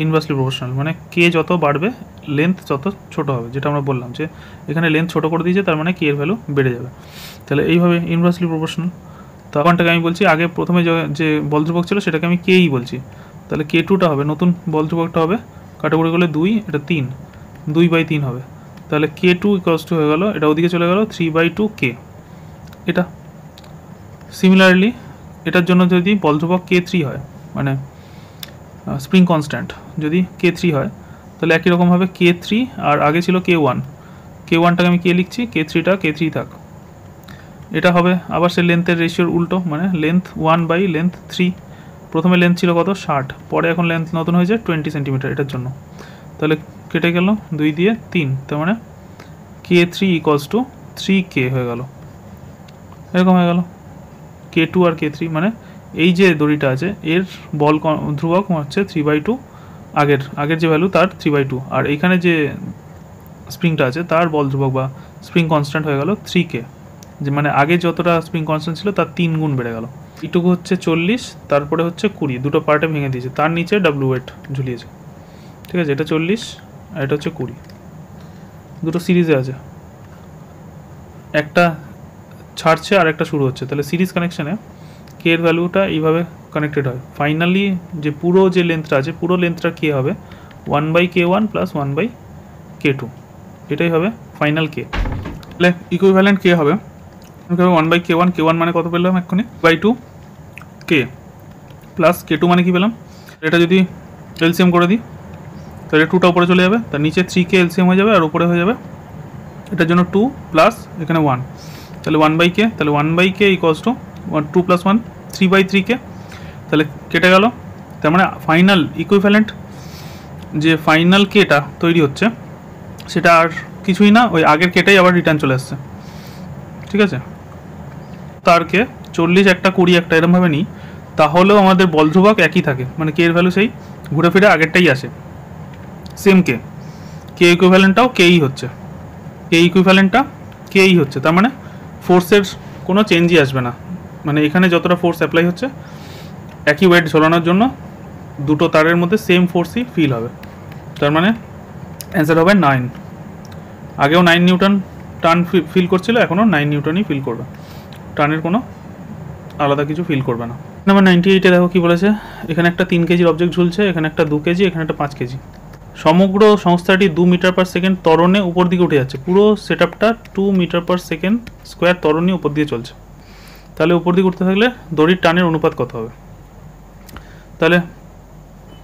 ইনভার্সলি প্রপোর্শনাল, মানে কে যত বাড়বে লেন্থ তত ছোটো হবে, যেটা আমরা বললাম যে এখানে লেন্থ ছোটো করে দিয়েছে তার মানে কে এর ভ্যালু বেড়ে যাবে। তাহলে এইভাবে ইনভার্সলি প্রপোর্শনাল। তখনটাকে আমি বলছি আগে প্রথমে যে বল ধ্রুবক ছিল সেটাকে আমি কেই বলছি, তাহলে K2টা হবে নতুন বল ধ্রুবকটা হবে কাটাকুটি করলে 2, এটা 3, 2/3 হবে। তাহলে K2 ইকুয়ালস টু হয়ে গেল, এটা ওদিকে চলে গেল 3/2K। এটা সিমিলারলি এটার জন্য যদি বল ধ্রুবক K3 হয় মানে স্প্রিং কনস্ট্যান্ট যদি K3 হয় তাহলে একই রকমভাবে K3 আর আগে ছিল K1টাকে আমি কে লিখছি, K3টা K3 থাক। এটা হবে আবার সে লেন্থের রেশিওর উল্টো, মানে লেন্থ 1/লেন্থ 3, প্রথমে লেন্থ ছিল কত 60, পরে এখন লেন্থ নতুন হয়েছে 20 সেন্টিমিটার এটার জন্য। তাহলে কেটে গেল 2 দিয়ে 3, তার মানে K3 ইকুয়ালস টু 3K হয়ে গেল, এরকম হয়ে গেল K2 আর K3, মানে এই যে দড়িটা আছে এর বল ধ্রুবক হচ্ছে 3/2, আগের যে ভ্যালু তার 3/2, আর এইখানে যে স্প্রিংটা আছে তার বল ধ্রুবক বা স্প্রিং কনস্ট্যান্ট হয়ে গেল 3K, যে মানে আগে যতটা স্প্রিং কনস্ট্যান্ট ছিল তার 3 গুণ বেড়ে গেল। এটুকু হচ্ছে 40, তারপরে হচ্ছে 20, দুটো পার্টে ভেঙে দিয়েছে, তার নিচে ডাব্লু ওয়েট ঝুলিয়েছে। ঠিক আছে, এটা 40 আর এটা হচ্ছে 20, দুটো সিরিজে আছে, একটা ছাড়ছে আর একটা শুরু হচ্ছে, তাহলে সিরিজ কানেকশানে কে এর ভ্যালুটা এইভাবে কানেক্টেড হয়। ফাইনালি যে পুরো যে লেন্থটা আছে পুরো লেন্থটা কে হবে 1/k1 প্লাস 1/k2, এটাই হবে ফাইনাল কে। তাহলে ইকুইভ্যালেন্ট কে হবে 1/k1, k1 মানে কত পেলাম এক্ষুনি বাই 2 কে প্লাস k2 মানে কি পেলাম, এটা যদি এলসিএম করে দিই তাহলে 2টা উপরে চলে যাবে, তার নিচে 3K এলসিএম হয়ে যাবে আর উপরে হয়ে যাবে এটার জন্য 2 প্লাস এখানে 1, তাহলে 1/k, তাহলে 1/k equals to 2 plus 1 3/3K, তাহলে কেটে গেল। তার মানে ফাইনাল ইকুইভ্যালেন্ট যে ফাইনাল কেটা তৈরি হচ্ছে সেটা আর কিছুই না, ওই আগের কেটাই আবার রিটার্ন চলে আসছে। ঠিক আছে, তার কে 40 একটা 20 একটা এরমভাবে নিই তাহলেও আমাদের বল ধ্রুবক একই থাকে, মানে কে এর ভ্যালু সেই ঘুরে ফিরে আগেরটাই আসে, সেম কে ইকুইভ্যালেন্টটাও কেই হচ্ছে, কে ইকুইভ্যালেন্টটা কেই হচ্ছে, তার মানে ফোর্সের কোনো চেঞ্জই আসবে না, মানে এখানে যতটা ফোর্স অ্যাপ্লাই হচ্ছে একই ওয়েট ঝোলানোর জন্য দুটো তারের মধ্যে সেম ফোর্সই ফিল হবে, তার মানে অ্যান্সার হবে 9। আগেও 9 নিউটন টান ফিল করছিল, এখনও 9 নিউটনই ফিল করবে, টানের কোনো আলাদা কিছু ফিল করবে না। নাম্বার 98-এ দেখো কী বলেছে, এখানে একটা 3 কেজির অবজেক্ট ঝুলছে, এখানে একটা 2 কেজি, এখানে একটা 5 কেজি, সমগ্র সংস্থাটি 2 মিটার পার সেকেন্ড ত্বরণে উপর দিকে উঠে যাচ্ছে, পুরো সেট আপটা 2 মিটার পার সেকেন্ড স্কোয়ার ত্বরণে উপর দিয়ে চলছে, তাহলে উপর দিকে উঠতে থাকলে দড়ির টানের অনুপাত কত হবে। তাহলে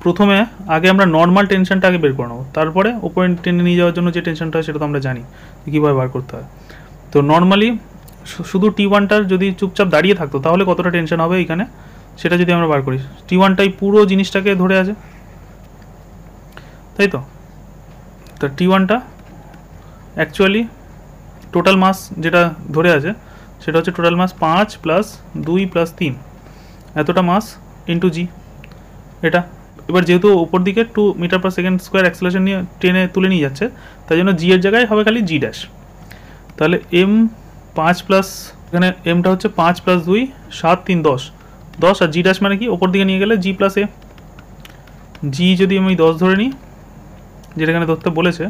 প্রথমে আগে আমরা নর্মাল টেনশনটা আগে বের করে নেবো, তারপরে ওপরে টেনে নিয়ে যাওয়ার জন্য যে টেনশনটা হয় সেটা তো আমরা জানি কীভাবে বার করতে হয়। তো নর্মালি শুধু T1টার যদি চুপচাপ দাঁড়িয়ে থাকতো তাহলে কতটা টেনশন হবে এখানে সেটা যদি আমরা বার করি, T1টাই পুরো জিনিসটাকে ধরে আছে, তাই তো। তা T1টা অ্যাকচুয়ালি টোটাল মাস যেটা ধরে আছে সেটা হচ্ছে টোটাল মাস 5 প্লাস 2 প্লাস 3, এতটা মাস ইন্টু জি এটা। এবার যেহেতু উপর দিকে 2 metre per second square acceleration নিয়ে টেনে তুলে নিয়ে যাচ্ছে, তাই জন্য জি এর জায়গায় হবে খালি জি ড্যাশ, তাহলে এম 5 প্লাস এখানে এমটা হচ্ছে 5 প্লাস 2 7 3 10 10, আর জি ড্যাশ মানে কি ওপর দিকে নিয়ে গেলে জি প্লাস এ, জি যদি আমি 10 ধরে নিই যেটা এখানে ধরতে বলেছে,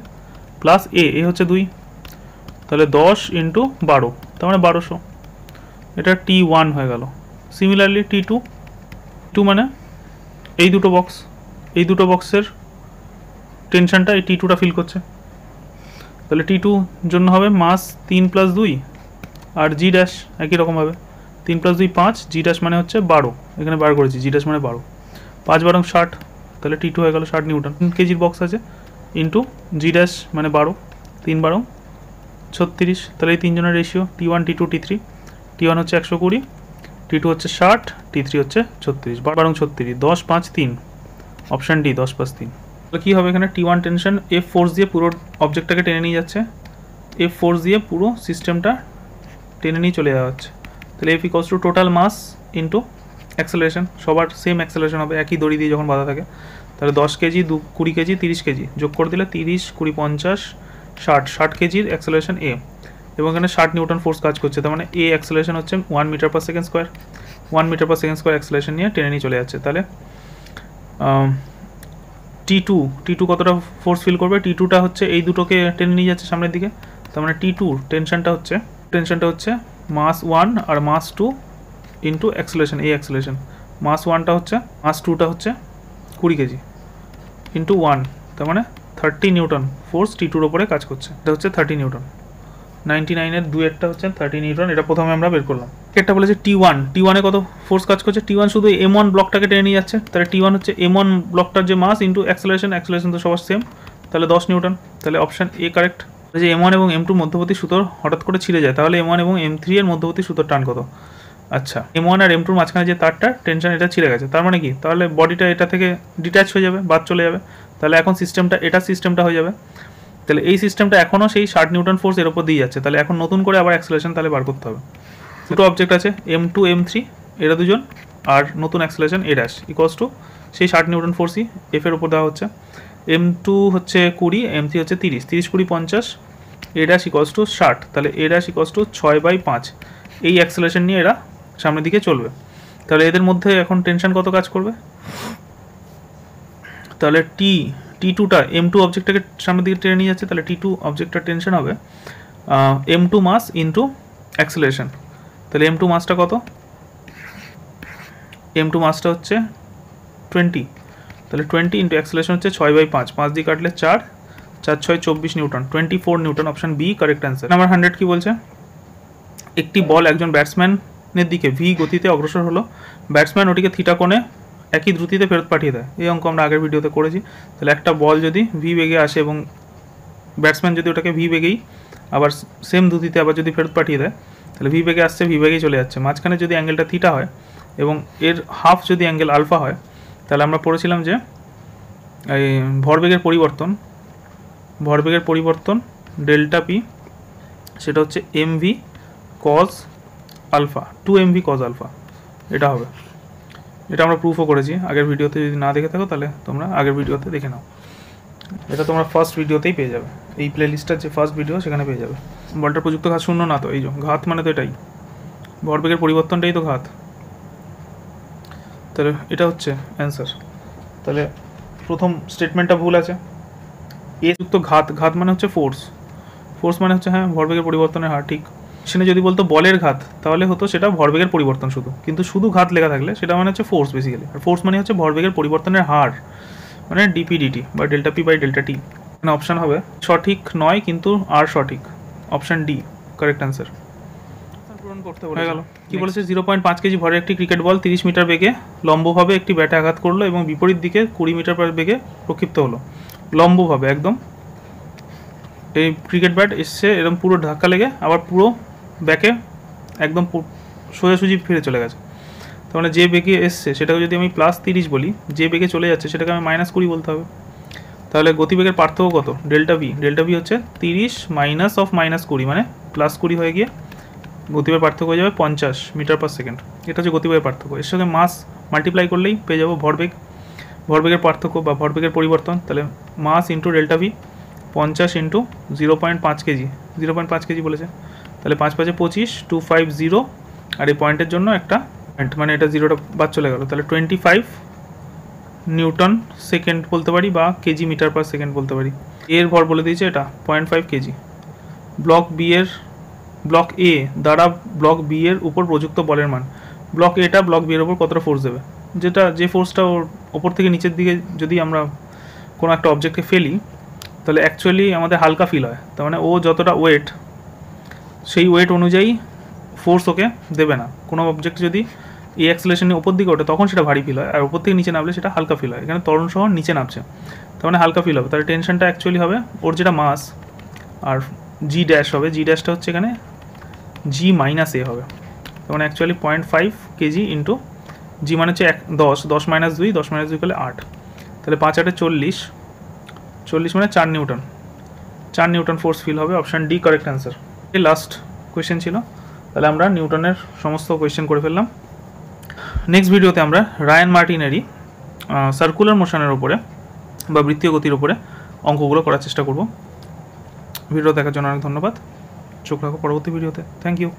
প্লাস এ হচ্ছে 2, তাহলে 10 ইন্টু 12, তার মানে 1200, এটা T1 হয়ে গেল। সিমিলারলি T2 মানে এই দুটো বক্সের টেনশনটা এই T2টা ফিল করছে, তাহলে T2 জন্য হবে মাস 3 প্লাস 2 আর জি ড্যাশ একই রকম হবে 3 প্লাস 2 5, জি ড্যাশ মানে হচ্ছে 12, এখানে বার করেছি জি ড্যাশ মানে 12, 5 12 60, তাহলে T2 হয়ে গেল 60 নিউটন। 3 কেজির বক্স আছে ইন্টু জি ড্যাশ মানে 12, 3 12 36, তাহলে এই তিনজনের ratio T1 T2 T3, T1 হচ্ছে 120, T2 হচ্ছে 60, T3 হচ্ছে 36, 12 36, 10 5 3, অপশান ডি 10 5 3। তাহলে কী হবে এখানে T1 টেনশন এফ ফোর্স দিয়ে পুরো অবজেক্টটাকে টেনে নিয়ে যাচ্ছে, এফ ফোর্স দিয়ে পুরো সিস্টেমটা টেনে নিয়ে চলে যাওয়া হচ্ছে, তাহলে F equals to total mass into acceleration, সবার সেম অ্যাক্সেলারেশন হবে একই দড়ি দিয়ে যখন বাঁধা থাকে, তাহলে 10 কেজি 20 কেজি 30 কেজি যোগ করে দিলে 30 20 50 60 কেজির অ্যাক্সেলারেশন এ, এবং এখানে 60 নিউটন ফোর্স কাজ করছে, তার মানে এ অ্যাক্সেলারেশন হচ্ছে 1 metre per second square, 1 metre per second square acceleration নিয়ে টেনে নিয়ে চলে যাচ্ছে। তাহলে T2 কতটা ফোর্স ফিল করবে, T2টা হচ্ছে এই দুটোকে টেনে নিয়ে যাচ্ছে সামনের দিকে, তার মানে T2 টেনশনটা হচ্ছে মাস 1 আর মাস 2 ইন্টু অ্যাক্সেলারেশন, এই অ্যাক্সেলারেশন মাস 1টা হচ্ছে, মাস 2টা হচ্ছে 20 কেজি ইন্টু 1, তার মানে 30 নিউটন ফোর্স T2-র ওপরে কাজ করছে, এটা হচ্ছে 30 নিউটন। 99-এর 2-একটা হচ্ছে 30 নিউটন, এটা প্রথমে আমরা বের করলাম। একটা বলেছে T1-এ কত ফোর্স কাজ করছে, T1 শুধু M1 ব্লকটাকে টেনে নিয়ে যাচ্ছে, তাহলে T1 হচ্ছে M1 ব্লকটার যে মাস ইন্টু অ্যাক্সেলারেশন তো সবার সেম, তাহলে 10 নিউটন, তাহলে অপশান এ কারেক্ট। যে M1 এবং M2 মধ্যবর্তী সুতোর হঠাৎ করে ছিঁড়ে যায়, তাহলে M1 এবং M3 এর মধ্যবর্তী সুতোর টান কত। আচ্ছা, M1 আর M2 মাঝখানে যে তারটা টেনশন এটা ছিঁড়ে গেছে, তার মানে কি, তাহলে বডিটা এটা থেকে ডিট্যাচ হয়ে যাবে, বাদ চলে যাবে, তাহলে এখন সিস্টেমটা হয়ে যাবে, তাহলে এই সিস্টেমটা এখনও সেই 60 নিউটন ফোর্স এর উপর দিয়ে যাচ্ছে, তাহলে এখন নতুন করে আবার অ্যাক্সেলারেশন তাহলে বার করতে হবে। দুটো অবজেক্ট আছে M2 M3, এরা দুজন, আর নতুন অ্যাক্সেলারেশন এ ড্যাশ ইকুয়ালস টু সেই 60 নিউটন ফোর্সই এফ এর উপর দেওয়া হচ্ছে, m2 হচ্ছে 20, m3 হচ্ছে 30, 30 20 50, a ড্যাশ ইকোয়ালস টু 60, তাহলে a ড্যাশ ইকোয়ালস টু 6/5। এই অ্যাক্সেলারেশন নিয়ে এরা সামনের দিকে চলবে। তাহলে এদের মধ্যে এখন টেনশন কত কাজ করবে? তাহলে T2টা m2 অবজেক্টটাকে সামনের দিকে টেনে নিয়ে যাচ্ছে, তাহলে T2 অবজেক্টটার টেনশন হবে m2 মাস ইন্টু অ্যাক্সেলারেশন। তাহলে m2 মাসটা কত? m2 মাসটা হচ্ছে 20, তাহলে 20 ইন্টু অ্যাক্সেলারেশন হচ্ছে 6/5, 5 দিয়ে কাটলে 4, 4 6 24 newton, 24 newton. Option B correct answer. Number 100 কি বলছে? একটি বল একজন ব্যাটসম্যানের দিকে ভি গতিতে অগ্রসর হলো, ব্যাটসম্যান ওটিকে থিটা কোণে একই দ্রুতিতে ফেরত পাঠিয়ে দেয়। এই অঙ্ক আমরা আগের ভিডিওতে করেছি। তাহলে একটা বল যদি ভি বেগে আসে এবং ব্যাটসম্যান যদি ওটাকে ভি বেগেই আবার সেম দ্রুতিতে আবার যদি ফেরত পাঠিয়ে দেয়, তাহলে ভি বেগে আসছে, ভি বেগেই চলে যাচ্ছে। মাঝখানে যদি অ্যাঙ্গেলটা থিটা হয় এবং এর হাফ যদি অ্যাঙ্গেল আলফা হয়, তাহলে আমরা পড়েছিলাম যে এই ভরবেগের পরিবর্তন ডেল্টা পি, সেটা হচ্ছে MV cos alpha, 2mv cos alpha, এটা হবে। এটা আমরা প্রুফও করেছি আগের ভিডিওতে, যদি না দেখে থাকো তাহলে তোমরা আগের ভিডিওতে দেখে নাও। এটা তোমরা ফার্স্ট ভিডিওতেই পেয়ে যাবে, এই প্লে লিস্টটার যে ফার্স্ট ভিডিও সেখানে পেয়ে যাবে। বলটার প্রযুক্ত ঘাত শূন্য না, তো এই যে ঘাত মানে তো এটাই, ভরবেগের পরিবর্তনটাই তো ঘাত। তাহলে এটা হচ্ছে অ্যান্সার। তাহলে প্রথম স্টেটমেন্টটা ভুল আছে। এ যুক্ত ঘাত মানে হচ্ছে ফোর্স মানে হচ্ছে হ্যাঁ ভরবেগের পরিবর্তনের হার, ঠিক। সেখানে যদি বলতো বলের ঘাত, তাহলে হতো সেটা ভরবেগের পরিবর্তন শুধু, কিন্তু শুধু ঘাত লেখা থাকলে সেটা মানে হচ্ছে ফোর্স বেসিক্যালি। আর ফোর্স মানে হচ্ছে ভরবেগের পরিবর্তনের হার, মানে ডিপি/ডিটি বা ডেল্টা পি/ডেল্টা টি। মানে অপশান হবে সঠিক নয় কিন্তু আর সঠিক, অপশান ডি কারেক্ট অ্যান্সার। পূরণ করতে হয়ে গেল। কি বলেছে? 0.5 কেজি ভরের একটি ক্রিকেট বল 30 মিটার বেগে লম্বভাবে একটি ব্যাটে আঘাত করলো এবং বিপরীত দিকে 20 মিটার বেগে প্রক্ষিপ্ত হলো। লম্বভাবে একদম এই ক্রিকেট ব্যাট এসছে এরকম পুরো ধাক্কা লেগে আবার পুরো ব্যাকে একদম সোজাসুজি ফিরে চলে গেছে। তার মানে যে বেগে এসছে সেটাকে যদি আমি +30 বলি, যে বেগে চলে যাচ্ছে সেটাকে আমি -20 বলতে হবে। তাহলে গতিবেগের পার্থক্য কত? ডেল্টা ভি হচ্ছে 30 মাইনাস অফ -20, মানে +20 হয়ে গিয়ে গতিবেগের পার্থক্য হয়ে যাবে 50 মিটার পার সেকেন্ড। এটা হচ্ছে গতিবেগের পার্থক্য। এর সঙ্গে মাস মাল্টিপ্লাই করলেই পেয়ে যাবো ভরবেগের পার্থক্য বা ভরবেগের পরিবর্তন। তাহলে mass into delta V 50 into 0.5 KG, 0.5 KG বলেছে, তাহলে 5 5 25, 250, আর এই পয়েন্টের জন্য একটা পয়েন্ট, মানে এটা জিরোটা বাদ চলে গেল। তাহলে 25 নিউটন সেকেন্ড বলতে পারি বা কেজি মিটার পার সেকেন্ড বলতে পারি। এর ভর বলে দিয়েছে এটা 0.5 কেজি। ব্লক এ দ্বারা ব্লক বি এর উপর প্রযুক্ত বলের মান, ব্লক এটা ব্লক বি এর উপর কতটা ফোর্স দেবে? যে ফোর্সটা ওর ওপর থেকে নিচের দিকে যদি আমরা কোনো একটা অবজেক্টকে ফেলি, তাহলে অ্যাকচুয়ালি আমাদের হালকা ফিল হয়। তার মানে ও যতটা ওয়েট, সেই ওয়েট অনুযায়ী ফোর্স ওকে দেবে না। কোনো অবজেক্ট যদি এই অ্যাক্সেলারেশনে ওপর দিকে ওঠে তখন সেটা ভারী ফিল হয়, আর ওপর থেকে নিচে নামলে সেটা হালকা ফিল হয়। এখানে ত্বরণ সহ নিচে নামছে, তার মানে হালকা ফিল হবে। তাহলে টেনশনটা অ্যাকচুয়ালি হবে ওর যেটা মাস আর জি ড্যাশ হবে, জি ড্যাশটা হচ্ছে এখানে জি মাইনাস এ হবে। তার মানে অ্যাকচুয়ালি 0.5 কেজি ইন্টু জি মানে হচ্ছে 10 10 - 2, 10 - 2 করলে 8, তাহলে 5 8 40, 40 মানে 4 নিউটন ফোর্স ফিল হবে। Option D correct answer. এই লাস্ট কোয়েশ্চেন ছিল, তাহলে আমরা নিউটনের সমস্ত কোয়েশ্চেন করে ফেললাম। নেক্সট ভিডিওতে আমরা রায়ান মার্টিনেরই সার্কুলার মোশনের উপরে বা বৃত্তীয় গতির উপরে অঙ্কগুলো করার চেষ্টা করব। ভিডিও দেখার জন্য অনেক ধন্যবাদ। চোখ রাখো পরবর্তী ভিডিওতে। Thank you.